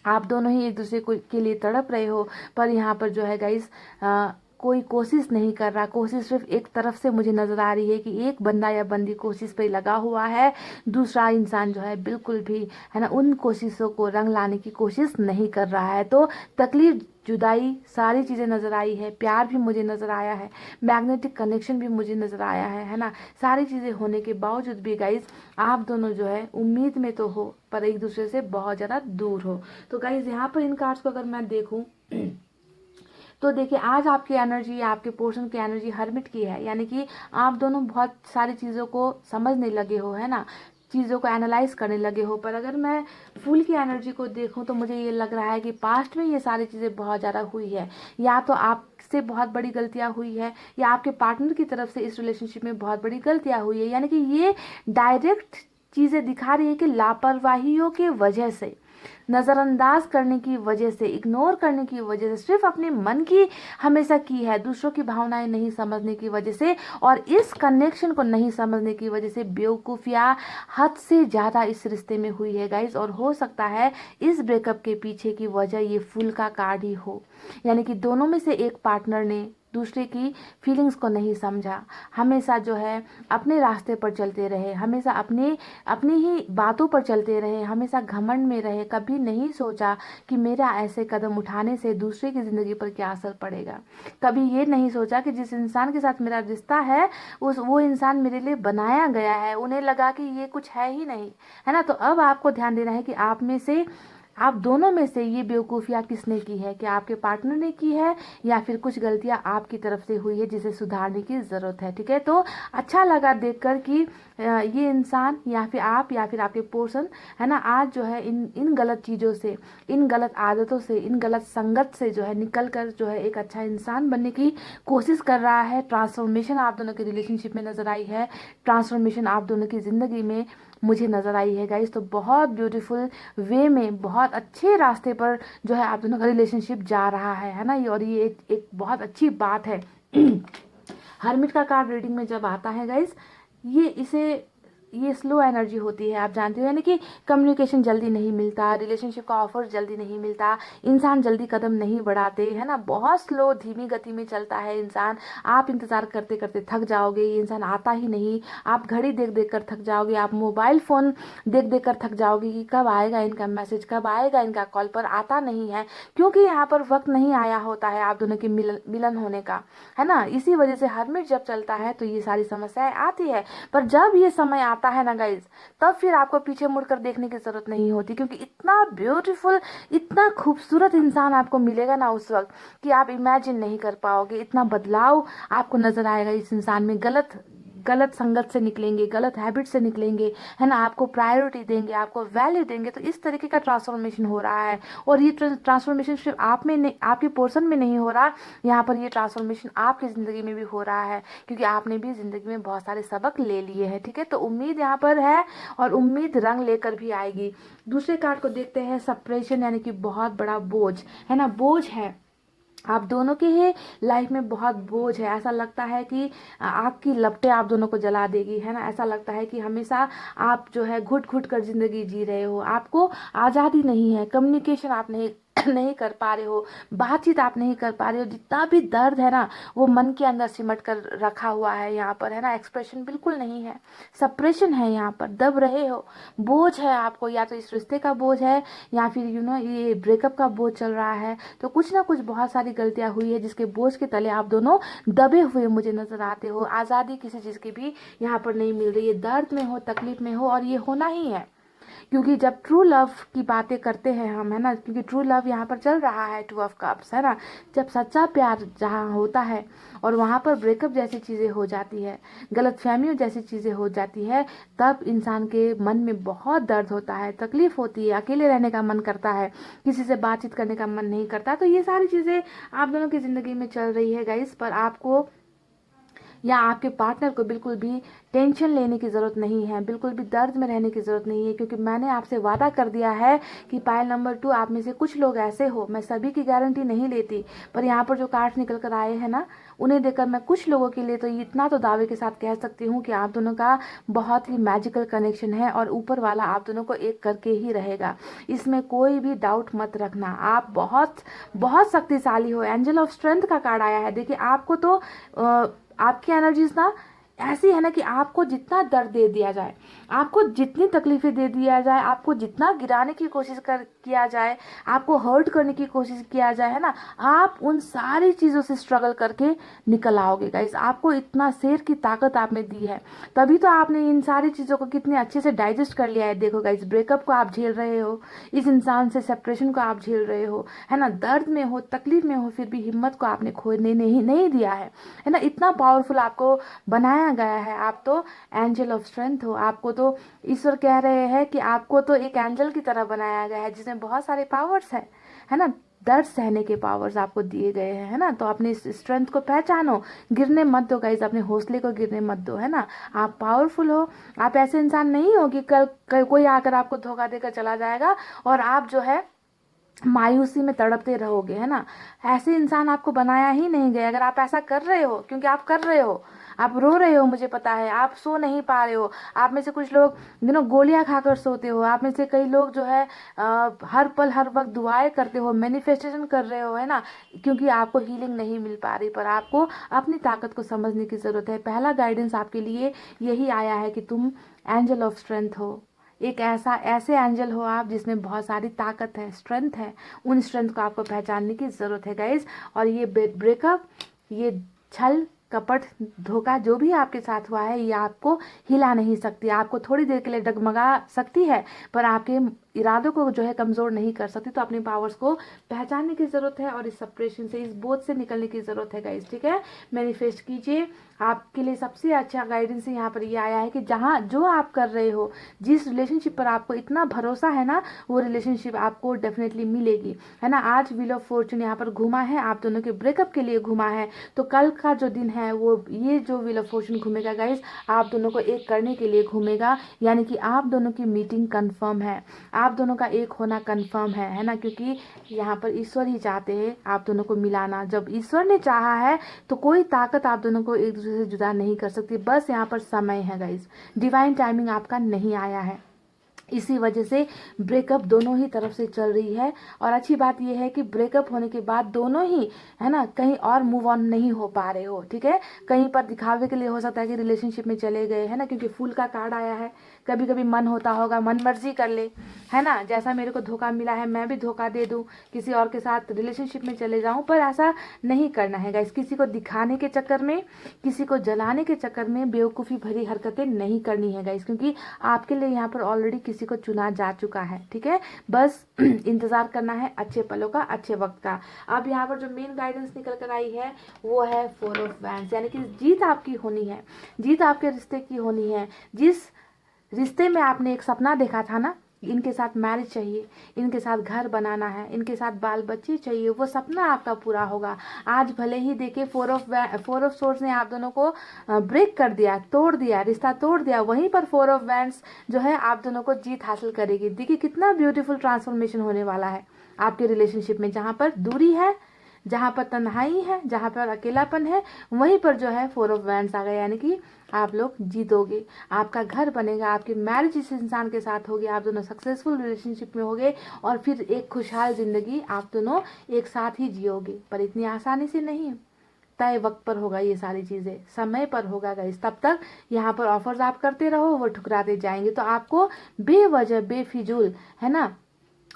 आप दोनों ही एक दूसरे को के लिए तड़प रहे हो। पर यहाँ पर जो है गाइस कोई कोशिश नहीं कर रहा। कोशिश सिर्फ एक तरफ से मुझे नज़र आ रही है कि एक बंदा या बंदी कोशिश पे लगा हुआ है, दूसरा इंसान जो है बिल्कुल भी है ना उन कोशिशों को रंग लाने की कोशिश नहीं कर रहा है। तो तकलीफ, जुदाई, सारी चीज़ें नज़र आई है, प्यार भी मुझे नज़र आया है, मैग्नेटिक कनेक्शन भी मुझे नज़र आया है ना। सारी चीज़ें होने के बावजूद भी गाइज आप दोनों जो है उम्मीद में तो हो, पर एक दूसरे से बहुत ज़्यादा दूर हो। तो गाइज यहाँ पर इन कार्ड्स को अगर मैं देखूँ तो देखिए आज आपकी एनर्जी, आपके पोर्शन की एनर्जी हर्मिट की है। यानी कि आप दोनों बहुत सारी चीज़ों को समझने लगे हो, है ना, चीज़ों को एनालाइज करने लगे हो। पर अगर मैं फूल की एनर्जी को देखूं तो मुझे ये लग रहा है कि पास्ट में ये सारी चीज़ें बहुत ज़्यादा हुई है, या तो आपसे बहुत बड़ी गलतियां हुई है, या आपके पार्टनर की तरफ से इस रिलेशनशिप में बहुत बड़ी गलतियां हुई है। यानी कि ये डायरेक्ट चीज़ें दिखा रही है कि लापरवाहियों के वजह से, नज़रअंदाज करने की वजह से, इग्नोर करने की वजह से, सिर्फ अपने मन की हमेशा की है, दूसरों की भावनाएं नहीं समझने की वजह से और इस कनेक्शन को नहीं समझने की वजह से बेवकूफ़ियाँ हद से ज़्यादा इस रिश्ते में हुई है गाइस। और हो सकता है इस ब्रेकअप के पीछे की वजह ये फूल का कार्ड ही हो। यानी कि दोनों में से एक पार्टनर ने दूसरे की फीलिंग्स को नहीं समझा, हमेशा जो है अपने रास्ते पर चलते रहे, हमेशा अपनी ही बातों पर चलते रहे, हमेशा घमंड में रहे, कभी नहीं सोचा कि मेरा ऐसे कदम उठाने से दूसरे की ज़िंदगी पर क्या असर पड़ेगा। कभी ये नहीं सोचा कि जिस इंसान के साथ मेरा रिश्ता है वो इंसान मेरे लिए बनाया गया है, उन्हें लगा कि ये कुछ है ही नहीं, है ना। तो अब आपको ध्यान देना है कि आप दोनों में से ये बेवकूफ़ियाँ किसने की है, क्या आपके पार्टनर ने की है या फिर कुछ गलतियाँ आपकी तरफ से हुई है जिसे सुधारने की ज़रूरत है। ठीक है, तो अच्छा लगा देखकर कि ये इंसान या फिर आप या फिर आपके पर्सन, है ना, आज जो है इन गलत चीज़ों से, इन गलत आदतों से, इन गलत संगत से जो है निकल कर जो है एक अच्छा इंसान बनने की कोशिश कर रहा है। ट्रांसफॉर्मेशन आप दोनों के रिलेशनशिप में नज़र आई है, ट्रांसफॉर्मेशन आप दोनों की ज़िंदगी में मुझे नज़र आई है गाइस। तो बहुत ब्यूटीफुल वे में, बहुत अच्छे रास्ते पर जो है आप दोनों का रिलेशनशिप जा रहा है ना। और ये एक बहुत अच्छी बात है। हर्मिट का कार्ड रीडिंग में जब आता है गाइस, ये स्लो एनर्जी होती है, आप जानते हो, यानी कि कम्युनिकेशन जल्दी नहीं मिलता, रिलेशनशिप का ऑफर जल्दी नहीं मिलता, इंसान जल्दी कदम नहीं बढ़ाते, है ना, बहुत स्लो धीमी गति में चलता है इंसान। आप इंतज़ार करते करते थक जाओगे, ये इंसान आता ही नहीं, आप घड़ी देख देख कर थक जाओगे, आप मोबाइल फ़ोन देख देख कर थक जाओगे कि कब आएगा इनका मैसेज, कब आएगा इनका कॉल, पर आता नहीं है, क्योंकि यहाँ पर वक्त नहीं आया होता है आप दोनों के मिलन होने का, है ना। इसी वजह से हर्मिट जब चलता है तो ये सारी समस्याएं आती है। पर जब ये समय आता है ना गाइज, तब फिर आपको पीछे मुड़कर देखने की जरूरत नहीं होती, क्योंकि इतना ब्यूटीफुल, इतना खूबसूरत इंसान आपको मिलेगा ना उस वक्त कि आप इमेजिन नहीं कर पाओगे। इतना बदलाव आपको नजर आएगा इस इंसान में। गलत संगत से निकलेंगे, गलत हैबिट से निकलेंगे, है ना, आपको प्रायोरिटी देंगे, आपको वैल्यू देंगे। तो इस तरीके का ट्रांसफॉर्मेशन हो रहा है। और ये ट्रांसफॉर्मेशन सिर्फ आप में नहीं, आपके पर्सन में नहीं हो रहा, यहाँ पर ये ट्रांसफॉर्मेशन आपकी ज़िंदगी में भी हो रहा है, क्योंकि आपने भी ज़िंदगी में बहुत सारे सबक ले लिए हैं। ठीक है, तो उम्मीद यहाँ पर है और उम्मीद रंग लेकर भी आएगी। दूसरे कार्ड को देखते हैं, सेपरेशन, यानी कि बहुत बड़ा बोझ, है ना, बोझ है आप दोनों के ही लाइफ में, बहुत बोझ है। ऐसा लगता है कि आग की लपटें आप दोनों को जला देगी, है ना। ऐसा लगता है कि हमेशा आप जो है घुट घुट कर जिंदगी जी रहे हो, आपको आज़ादी नहीं है, कम्युनिकेशन आप नहीं नहीं कर पा रहे हो, बातचीत आप नहीं कर पा रहे हो। जितना भी दर्द है ना वो मन के अंदर सिमट कर रखा हुआ है यहाँ पर, है ना। एक्सप्रेशन बिल्कुल नहीं है, सप्रेशन है यहाँ पर, दब रहे हो, बोझ है आपको, या तो इस रिश्ते का बोझ है या फिर ये ब्रेकअप का बोझ चल रहा है। तो कुछ ना कुछ बहुत सारी गलतियां हुई है जिसके बोझ के तले आप दोनों दबे हुए मुझे नजर आते हो। आज़ादी किसी चीज़ की भी यहाँ पर नहीं मिल रही है, दर्द में हो, तकलीफ में हो, और ये होना ही है, क्योंकि जब ट्रू लव की बातें करते हैं हम, है ना, क्योंकि ट्रू लव यहाँ पर चल रहा है, 2 ऑफ कप्स, है ना। जब सच्चा प्यार जहाँ होता है और वहाँ पर ब्रेकअप जैसी चीज़ें हो जाती है, गलतफहमियों जैसी चीज़ें हो जाती है, तब इंसान के मन में बहुत दर्द होता है, तकलीफ होती है, अकेले रहने का मन करता है, किसी से बातचीत करने का मन नहीं करता। तो ये सारी चीज़ें आप दोनों की ज़िंदगी में चल रही है गाइस। पर आपको या आपके पार्टनर को बिल्कुल भी टेंशन लेने की ज़रूरत नहीं है, बिल्कुल भी दर्द में रहने की ज़रूरत नहीं है, क्योंकि मैंने आपसे वादा कर दिया है कि पायल नंबर 2 आप में से कुछ लोग ऐसे हो, मैं सभी की गारंटी नहीं लेती, पर यहाँ पर जो कार्ड्स निकल कर आए हैं ना, उन्हें देखकर मैं कुछ लोगों के लिए तो इतना तो दावे के साथ कह सकती हूँ कि आप दोनों का बहुत ही मैजिकल कनेक्शन है और ऊपर वाला आप दोनों को एक करके ही रहेगा, इसमें कोई भी डाउट मत रखना। आप बहुत बहुत शक्तिशाली हो। एंजल ऑफ स्ट्रेंथ का कार्ड आया है। देखिए, आपको तो आपकी एनर्जीज ना ऐसी है ना कि आपको जितना दर्द दे दिया जाए, आपको जितनी तकलीफें दे दिया जाए, आपको जितना गिराने की कोशिश किया जाए, आपको हर्ट करने की कोशिश किया जाए, है ना, आप उन सारी चीज़ों से स्ट्रगल करके निकल आओगे गाइस। आपको इतना शेर की ताकत आप में दी है, तभी तो आपने इन सारी चीज़ों को कितने अच्छे से डाइजेस्ट कर लिया है। देखो गाइस, ब्रेकअप को आप झेल रहे हो, इस इंसान से सेपरेशन को आप झेल रहे हो, है ना, दर्द में हो, तकलीफ में हो, फिर भी हिम्मत को आपने खोने नहीं दिया है ना। इतना पावरफुल आपको बनाया गया है। आप तो एंजल ऑफ स्ट्रेंथ हो। आपको तो ईश्वर कह रहे हैं कि आपको तो एक एंजल की तरह बनाया गया है, जिसमें बहुत सारे पावर्स हैं, है ना। दर्द सहने के पावर्स आपको दिए गए हैं, है ना। तो अपनी इस स्ट्रेंथ को पहचानो, गिरने मत दो गाइस, अपने हौसले को गिरने मत दो, है ना। आप पावरफुल हो। आप ऐसे इंसान नहीं हो कि कल कोई आकर आपको धोखा देकर चला जाएगा और आप जो है मायूसी में तड़पते रहोगे, है ना। ऐसे इंसान आपको बनाया ही नहीं गया। अगर आप ऐसा कर रहे हो, क्योंकि आप कर रहे हो, आप रो रहे हो, मुझे पता है, आप सो नहीं पा रहे हो। आप में से कुछ लोग गोलियां खाकर सोते हो। आप में से कई लोग जो है हर पल हर वक्त दुआएं करते हो, मैनिफेस्टेशन कर रहे हो, है ना, क्योंकि आपको हीलिंग नहीं मिल पा रही। पर आपको अपनी ताकत को समझने की ज़रूरत है। पहला गाइडेंस आपके लिए यही आया है कि तुम एंजल ऑफ स्ट्रेंथ हो। एक ऐसे एंजल हो आप जिसमें बहुत सारी ताकत है, स्ट्रेंथ है। उन स्ट्रेंथ को आपको पहचानने की ज़रूरत है गाइज। और ये ब्रेकअप, ये छल कपट धोखा जो भी आपके साथ हुआ है, ये आपको हिला नहीं सकती। आपको थोड़ी देर के लिए डगमगा सकती है, पर आपके इरादों को जो है कमज़ोर नहीं कर सकती। तो अपने पावर्स को पहचानने की ज़रूरत है और इस सप्रेशन से, इस बोझ से निकलने की ज़रूरत है गाइज। ठीक है, मैनिफेस्ट कीजिए। आपके लिए सबसे अच्छा गाइडेंस यहाँ पर ये आया है कि जहाँ जो आप कर रहे हो, जिस रिलेशनशिप पर आपको इतना भरोसा है ना, वो रिलेशनशिप आपको डेफिनेटली मिलेगी, है ना। आज व्हील ऑफ फॉर्चून यहाँ पर घुमा है, आप दोनों के ब्रेकअप के लिए घुमा है। तो कल का जो दिन है वो, ये जो व्हील ऑफ फॉर्चून घूमेगा गाइज, आप दोनों को एक करने के लिए घूमेगा। यानी कि आप दोनों की मीटिंग कन्फर्म है, आप दोनों का एक होना कन्फर्म है ना। क्योंकि यहाँ पर ईश्वर ही चाहते हैं आप दोनों को मिलाना। जब ईश्वर ने चाहा है तो कोई ताकत आप दोनों को एक दूसरे से जुदा नहीं कर सकती। बस यहाँ पर समय है गाइस, डिवाइन टाइमिंग आपका नहीं आया है। इसी वजह से ब्रेकअप दोनों ही तरफ से चल रही है। और अच्छी बात यह है कि ब्रेकअप होने के बाद दोनों ही, है ना, कहीं और मूव ऑन नहीं हो पा रहे हो। ठीक है, कहीं पर दिखावे के लिए हो सकता है कि रिलेशनशिप में चले गए, है ना, क्योंकि फूल का कार्ड आया है। कभी कभी मन होता होगा मन मर्जी कर ले, है ना, जैसा मेरे को धोखा मिला है मैं भी धोखा दे दूं, किसी और के साथ रिलेशनशिप में चले जाऊं। पर ऐसा नहीं करना है गाइस। किसी को दिखाने के चक्कर में, किसी को जलाने के चक्कर में बेवकूफ़ी भरी हरकतें नहीं करनी है गाइस, क्योंकि आपके लिए यहाँ पर ऑलरेडी किसी को चुना जा चुका है। ठीक है, बस इंतजार करना है अच्छे पलों का, अच्छे वक्त का। अब यहाँ पर जो मेन गाइडेंस निकल कर आई है वो है 4 ऑफ वैंड्स, यानी कि जीत आपकी होनी है, जीत आपके रिश्ते की होनी है। जिस रिश्ते में आपने एक सपना देखा था ना, इनके साथ मैरिज चाहिए, इनके साथ घर बनाना है, इनके साथ बाल बच्चे चाहिए, वो सपना आपका पूरा होगा। आज भले ही देखिए 4 ऑफ सोर्ड्स ने आप दोनों को ब्रेक कर दिया, तोड़ दिया, रिश्ता तोड़ दिया, वहीं पर 4 ऑफ वैंड्स जो है आप दोनों को जीत हासिल करेगी। देखिए कितना ब्यूटीफुल ट्रांसफॉर्मेशन होने वाला है आपके रिलेशनशिप में। जहाँ पर दूरी है, जहाँ पर तन्हाई है, जहाँ पर अकेलापन है, वहीं पर जो है 4 ऑफ वैंड्स आ गए, यानी कि आप लोग जीतोगे, आपका घर बनेगा, आपकी मैरिज इस इंसान के साथ होगी, आप दोनों सक्सेसफुल रिलेशनशिप में होगे और फिर एक खुशहाल जिंदगी आप दोनों एक साथ ही जियोगे। पर इतनी आसानी से नहीं, तय वक्त पर होगा, ये सारी चीज़ें समय पर होगा गाइस। तब तक यहाँ पर ऑफर्स आप करते रहो, वो ठुकराते जाएंगे। तो आपको बेवजह बेफिजूल, है ना,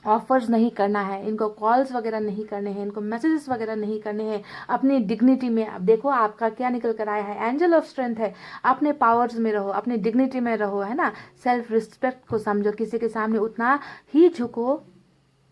ऑफर्स नहीं करना है, इनको कॉल्स वगैरह नहीं करने हैं, इनको मैसेजेस वगैरह नहीं करने हैं। अपनी डिग्निटी में, अब देखो आपका क्या निकल कर आया है, एंजल ऑफ स्ट्रेंथ है। अपने पावर्स में रहो, अपनी डिग्निटी में रहो, है ना। सेल्फ रिस्पेक्ट को समझो, किसी के सामने उतना ही झुको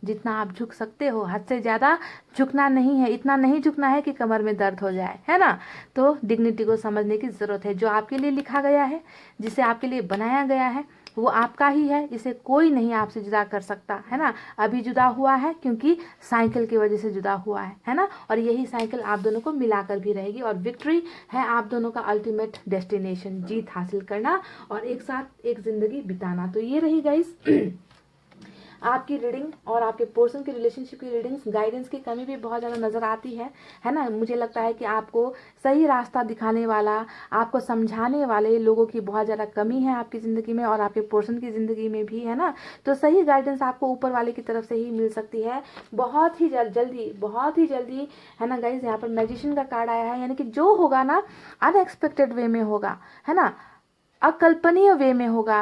जितना आप झुक सकते हो, हद से ज़्यादा झुकना नहीं है। इतना नहीं झुकना है कि कमर में दर्द हो जाए, है ना। तो डिग्निटी को समझने की ज़रूरत है। जो आपके लिए लिखा गया है, जिसे आपके लिए बनाया गया है, वो आपका ही है, इसे कोई नहीं आपसे जुदा कर सकता, है ना। अभी जुदा हुआ है क्योंकि साइकिल की वजह से जुदा हुआ है ना। और यही साइकिल आप दोनों को मिलाकर भी रहेगी। और विक्ट्री है आप दोनों का अल्टीमेट डेस्टिनेशन, जीत हासिल करना और एक साथ एक ज़िंदगी बिताना। तो ये रही गाइस आपकी रीडिंग और आपके पर्सन की रिलेशनशिप की रीडिंग्स। गाइडेंस की कमी भी बहुत ज़्यादा नज़र आती है ना। मुझे लगता है कि आपको सही रास्ता दिखाने वाला, आपको समझाने वाले लोगों की बहुत ज़्यादा कमी है आपकी ज़िंदगी में और आपके पर्सन की ज़िंदगी में भी, है ना। तो सही गाइडेंस आपको ऊपर वाले की तरफ से ही मिल सकती है बहुत ही जल्दी, बहुत ही जल्दी, है ना गाइज। यहाँ पर मैजिशियन का कार्ड आया है, यानी कि जो होगा ना अनएक्सपेक्टेड वे में होगा, है ना, अकल्पनीय वे में होगा,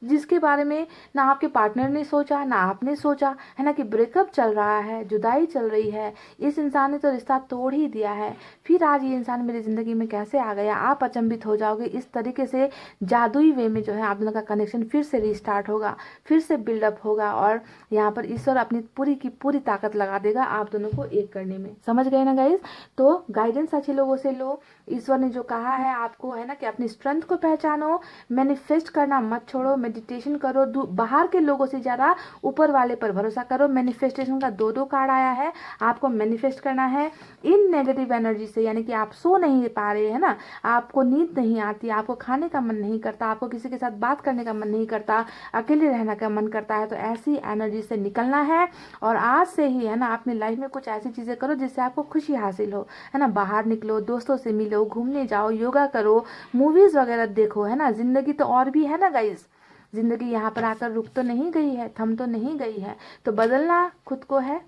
जिसके बारे में ना आपके पार्टनर ने सोचा, ना आपने सोचा, है ना। कि ब्रेकअप चल रहा है, जुदाई चल रही है, इस इंसान ने तो रिश्ता तोड़ ही दिया है, फिर आज ये इंसान मेरी ज़िंदगी में कैसे आ गया। आप अचंभित हो जाओगे। इस तरीके से जादुई वे में जो है आप दोनों का कनेक्शन फिर से रिस्टार्ट होगा, फिर से बिल्डअप होगा और यहाँ पर ईश्वर अपनी पूरी की पूरी ताकत लगा देगा आप दोनों को एक करने में। समझ गए ना गाइज। तो गाइडेंस अच्छे लोगों से लो। ईश्वर ने जो कहा है आपको, है ना, कि अपनी स्ट्रेंथ को पहचानो हो, मैनिफेस्ट करना मत छोड़ो, मेडिटेशन करो, बाहर के लोगों से ज़्यादा ऊपर वाले पर भरोसा करो। मैनिफेस्टेशन का 2 कार्ड आया है, आपको मैनिफेस्ट करना है इन नेगेटिव एनर्जी से, यानी कि आप सो नहीं पा रहे हैं ना, आपको नींद नहीं आती, आपको खाने का मन नहीं करता, आपको किसी के साथ बात करने का मन नहीं करता, अकेले रहने का मन करता है, तो ऐसी एनर्जी से निकलना है। और आज से ही है ना अपनी लाइफ में कुछ ऐसी चीज़ें करो जिससे आपको खुशी हासिल हो, है ना। बाहर निकलो, दोस्तों से मिलो, घूमने जाओ, योगा करो, मूवीज़ वगैरह देखो, है ना। ज़िंदगी तो और भी है ना गाइस, ज़िंदगी यहाँ पर आकर रुक तो नहीं गई है, थम तो नहीं गई है, तो बदलना खुद को है।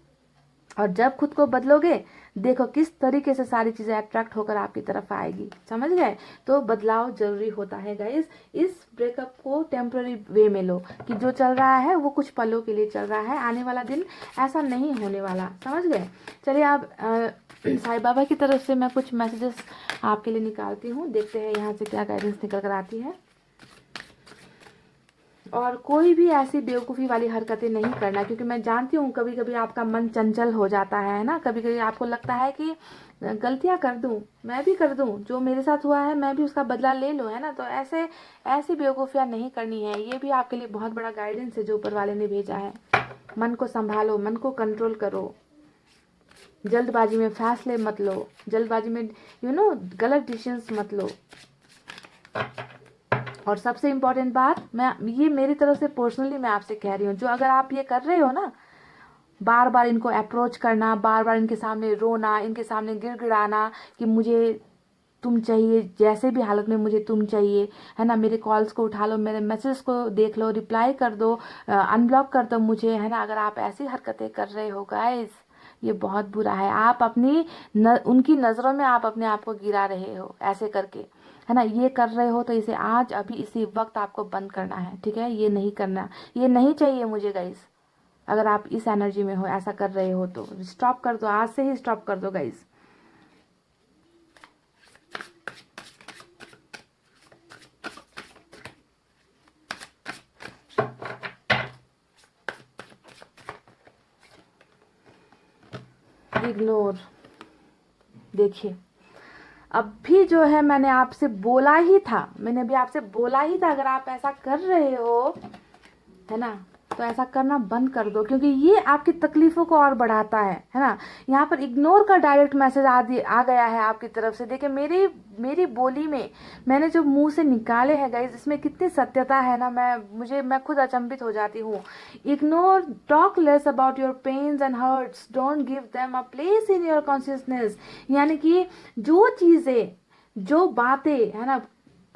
और जब खुद को बदलोगे, देखो किस तरीके से सारी चीज़ें अट्रैक्ट होकर आपकी तरफ आएगी, समझ गए। तो बदलाव जरूरी होता है गाइस। इस ब्रेकअप को टेम्प्ररी वे में लो कि जो चल रहा है वो कुछ पलों के लिए चल रहा है, आने वाला दिन ऐसा नहीं होने वाला, समझ गए। चलिए आप साईं बाबा की तरफ से मैं कुछ मैसेजेस आपके लिए निकालती हूँ, देखते हैं यहाँ से क्या गाइडेंस निकल कर आती है। और कोई भी ऐसी बेवकूफ़ी वाली हरकतें नहीं करना, क्योंकि मैं जानती हूँ कभी कभी आपका मन चंचल हो जाता है ना, कभी कभी आपको लगता है कि गलतियाँ कर दूँ, मैं भी कर दूँ, जो मेरे साथ हुआ है मैं भी उसका बदला ले लूँ, है ना। तो ऐसी बेवकूफ़ियाँ नहीं करनी है। ये भी आपके लिए बहुत बड़ा गाइडेंस है जो ऊपर वाले ने भेजा है। मन को संभालो, मन को कंट्रोल करो, जल्दबाजी में फैसले मत लो, जल्दबाजी में गलत डिसीजंस मत लो। और सबसे इम्पॉर्टेंट बात, मैं ये मेरी तरफ से पर्सनली मैं आपसे कह रही हूँ, जो अगर आप ये कर रहे हो ना, बार बार इनको अप्रोच करना, बार बार इनके सामने रोना, इनके सामने गिड़गिड़ाना कि मुझे तुम चाहिए, जैसे भी हालत में मुझे तुम चाहिए, है ना, मेरे कॉल्स को उठा लो, मेरे मैसेज को देख लो, रिप्लाई कर दो, अनब्लॉक कर दो मुझे, है ना। अगर आप ऐसी हरकतें कर रहे हो गाइस, ये बहुत बुरा है। आप उनकी नज़रों में आप अपने आप को गिरा रहे हो ऐसे करके, है ना। ये कर रहे हो तो इसे आज अभी इसी वक्त आपको बंद करना है, ठीक है। ये नहीं करना, ये नहीं चाहिए मुझे गाइस। अगर आप इस एनर्जी में हो, ऐसा कर रहे हो, तो स्टॉप कर दो, आज से ही स्टॉप कर दो गाइस। इग्नोर, देखिए अभी जो है मैंने आपसे बोला ही था, मैंने अभी आपसे बोला ही था, अगर आप ऐसा कर रहे हो, है ना, तो ऐसा करना बंद कर दो, क्योंकि ये आपकी तकलीफों को और बढ़ाता है ना। यहाँ पर इग्नोर का डायरेक्ट मैसेज आ गया है आपकी तरफ से। देखिए मेरी बोली में मैंने जो मुंह से निकाले हैं गाइस, इसमें कितनी सत्यता है ना, मैं खुद अचंभित हो जाती हूँ। Ignore, talk less about your pains and hurts, don't give them a place in your consciousness. यानी कि जो चीज़ें, जो बातें, है ना,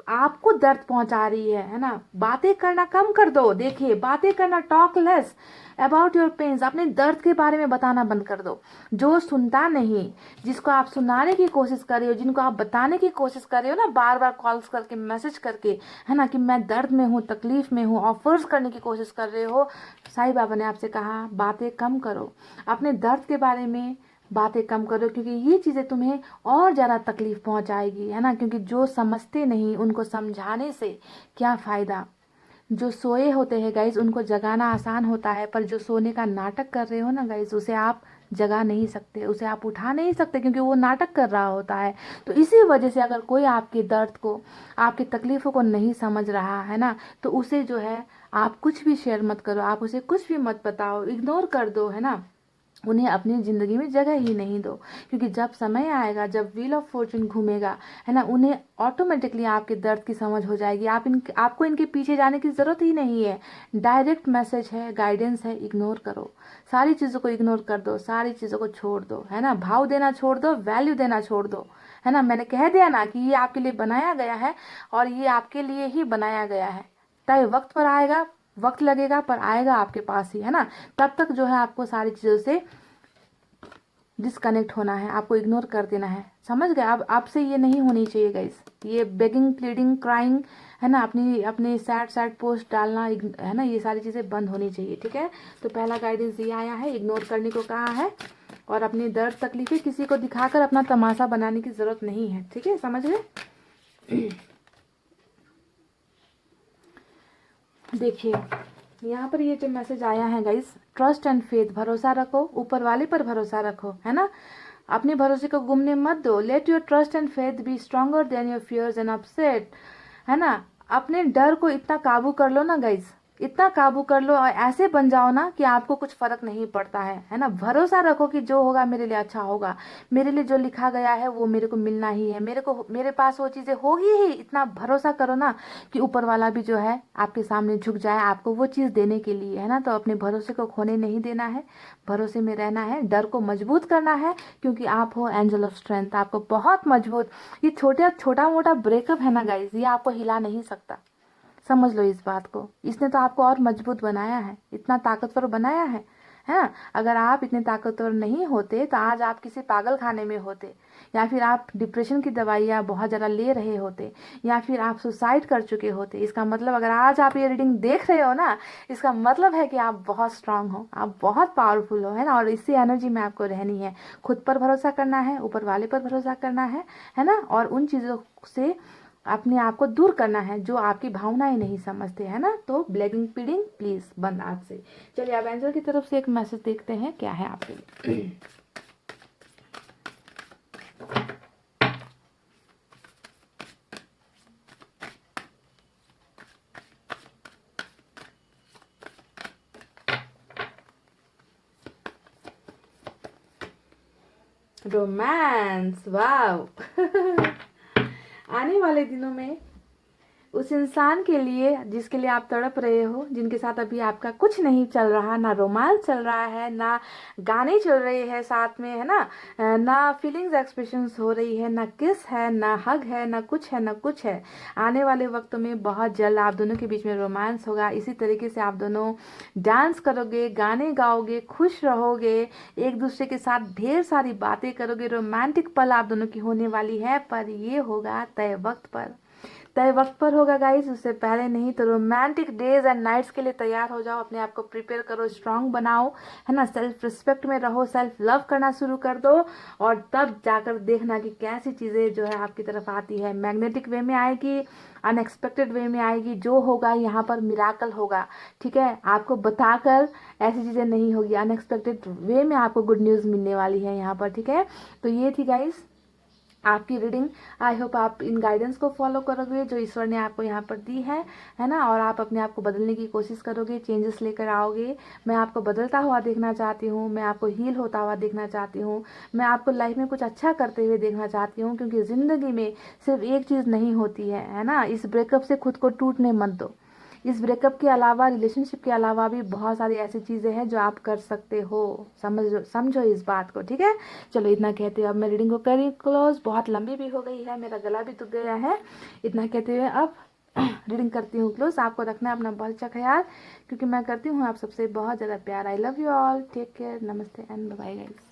आपको दर्द पहुंचा रही है ना, बातें करना कम कर दो। देखिए बातें करना, talk less about your pains, अपने दर्द के बारे में बताना बंद कर दो। जो सुनता नहीं, जिसको आप सुनाने की कोशिश कर रहे हो, जिनको आप बताने की कोशिश कर रहे हो ना, बार बार कॉल्स करके, मैसेज करके, है ना, कि मैं दर्द में हूँ, तकलीफ में हूँ, ऑफर्स करने की कोशिश कर रहे हो, साईं बाबा ने आपसे कहा बातें कम करो, अपने दर्द के बारे में बातें कम करो, क्योंकि ये चीज़ें तुम्हें और ज़्यादा तकलीफ पहुंचाएगी, है ना। क्योंकि जो समझते नहीं उनको समझाने से क्या फ़ायदा। जो सोए होते हैं गाइज उनको जगाना आसान होता है, पर जो सोने का नाटक कर रहे हो ना गाइज, उसे आप जगा नहीं सकते, उसे आप उठा नहीं सकते, क्योंकि वो नाटक कर रहा होता है। तो इसी वजह से अगर कोई आपके दर्द को, आपकी तकलीफ़ों को नहीं समझ रहा है ना, तो उसे जो है आप कुछ भी शेयर मत करो, आप उसे कुछ भी मत बताओ, इग्नोर कर दो, है ना। उन्हें अपनी ज़िंदगी में जगह ही नहीं दो, क्योंकि जब समय आएगा, जब व्हील ऑफ फॉर्चून घूमेगा, है ना, उन्हें ऑटोमेटिकली आपके दर्द की समझ हो जाएगी। आपको इनके पीछे जाने की ज़रूरत ही नहीं है। डायरेक्ट मैसेज है, गाइडेंस है, इग्नोर करो, सारी चीज़ों को इग्नोर कर दो, सारी चीज़ों को छोड़ दो, है ना। भाव देना छोड़ दो, वैल्यू देना छोड़ दो, है ना। मैंने कह दिया ना कि ये आपके लिए बनाया गया है, और ये आपके लिए ही बनाया गया है। तय वक्त पर आएगा, वक्त लगेगा, पर आएगा आपके पास ही, है ना। तब तक जो है आपको सारी चीज़ों से डिस्कनेक्ट होना है, आपको इग्नोर कर देना है, समझ गए। अब आपसे ये नहीं होनी चाहिए गाइस, ये बेगिंग, प्लीडिंग, क्राइंग, है ना, अपनी सैड पोस्ट डालना, है ना, ये सारी चीज़ें बंद होनी चाहिए, ठीक है। तो पहला गाइडेंस ये आया है, इग्नोर करने को कहा है, और अपनी दर्द तकलीफें किसी को दिखाकर अपना तमाशा बनाने की ज़रूरत नहीं है, ठीक है, समझ गए। देखिए यहाँ पर ये जो मैसेज आया है गाइस, ट्रस्ट एंड फेथ, भरोसा रखो, ऊपर वाले पर भरोसा रखो, है ना। अपने भरोसे को गुमने मत दो। Let your trust and faith be stronger than your fears and upset, है ना। अपने डर को इतना काबू कर लो ना गाइज, इतना काबू कर लो और ऐसे बन जाओ ना कि आपको कुछ फर्क नहीं पड़ता है ना। भरोसा रखो कि जो होगा मेरे लिए अच्छा होगा, मेरे लिए जो लिखा गया है वो मेरे को मिलना ही है, मेरे पास वो चीज़ें होगी ही। इतना भरोसा करो ना कि ऊपर वाला भी जो है आपके सामने झुक जाए आपको वो चीज़ देने के लिए, है ना। तो अपने भरोसे को खोने नहीं देना है, भरोसे में रहना है, डर को मजबूत करना है, क्योंकि आप हो एंजल ऑफ स्ट्रेंथ, आपको बहुत मजबूत। ये छोटा मोटा ब्रेकअप है ना गाइज, ये आपको हिला नहीं सकता, समझ लो इस बात को। इसने तो आपको और मजबूत बनाया है, इतना ताकतवर बनाया है ना। अगर आप इतने ताकतवर नहीं होते तो आज आप किसी पागल खाने में होते, या फिर आप डिप्रेशन की दवाइयाँ बहुत ज़्यादा ले रहे होते, या फिर आप सुसाइड कर चुके होते। इसका मतलब अगर आज आप ये रीडिंग देख रहे हो ना, इसका मतलब है कि आप बहुत स्ट्रांग हो, आप बहुत पावरफुल हो, है ना। और इसी एनर्जी में आपको रहनी है, खुद पर भरोसा करना है, ऊपर वाले पर भरोसा करना है ना। और उन चीज़ों से अपने आप को दूर करना है जो आपकी भावनाएं नहीं समझते, है ना। तो ब्लैगिंग पीडिंग प्लीज बंद आज से। चलिए अब एंजल की तरफ से एक मैसेज देखते हैं क्या है आपके लिए। रोमांस, वाव। आने वाले दिनों में उस इंसान के लिए जिसके लिए आप तड़प रहे हो, जिनके साथ अभी आपका कुछ नहीं चल रहा, ना रोमांस चल रहा है, ना गाने चल रहे हैं साथ में, है ना, ना फीलिंग्स एक्सप्रेशंस हो रही है, ना किस है, ना हग है, ना कुछ है, ना कुछ है। आने वाले वक्त में बहुत जल्द आप दोनों के बीच में रोमांस होगा। इसी तरीके से आप दोनों डांस करोगे, गाने गाओगे, खुश रहोगे, एक दूसरे के साथ ढेर सारी बातें करोगे। रोमांटिक पल आप दोनों की होने वाली है, पर ये होगा तय वक्त पर, तय वक्त पर होगा गाइस, उससे पहले नहीं। तो रोमांटिक डेज एंड नाइट्स के लिए तैयार हो जाओ, अपने आप को प्रिपेयर करो, स्ट्रांग बनाओ, है ना। सेल्फ रिस्पेक्ट में रहो, सेल्फ लव करना शुरू कर दो, और तब जाकर देखना कि कैसी चीज़ें जो है आपकी तरफ आती है। मैग्नेटिक वे में आएगी, अनएक्सपेक्टेड वे में आएगी, जो होगा यहाँ पर मिराकल होगा, ठीक है। आपको बताकर ऐसी चीज़ें नहीं होगी, अनएक्सपेक्टेड वे में आपको गुड न्यूज़ मिलने वाली है यहाँ पर, ठीक है। तो ये थी गाइस आपकी रीडिंग। आई होप आप इन गाइडेंस को फॉलो करोगे जो ईश्वर ने आपको यहाँ पर दी है ना, और आप अपने आप को बदलने की कोशिश करोगे, चेंजेस लेकर आओगे। मैं आपको बदलता हुआ देखना चाहती हूँ, मैं आपको हील होता हुआ देखना चाहती हूँ, मैं आपको लाइफ में कुछ अच्छा करते हुए देखना चाहती हूँ, क्योंकि ज़िंदगी में सिर्फ एक चीज़ नहीं होती है ना। इस ब्रेकअप से खुद को टूटने मत दो। इस ब्रेकअप के अलावा, रिलेशनशिप के अलावा भी बहुत सारी ऐसी चीज़ें हैं जो आप कर सकते हो, समझो इस बात को, ठीक है। चलो इतना कहते हुए अब मैं रीडिंग को करी क्लोज, बहुत लंबी भी हो गई है, मेरा गला भी दुख गया है। इतना कहते हुए अब रीडिंग करती हूँ क्लोज। आपको रखना है अपना बहुत अच्छा ख्याल, क्योंकि मैं करती हूँ आप सबसे बहुत ज़्यादा प्यार। I love you all, take care, नमस्ते एंड बाय गाइस।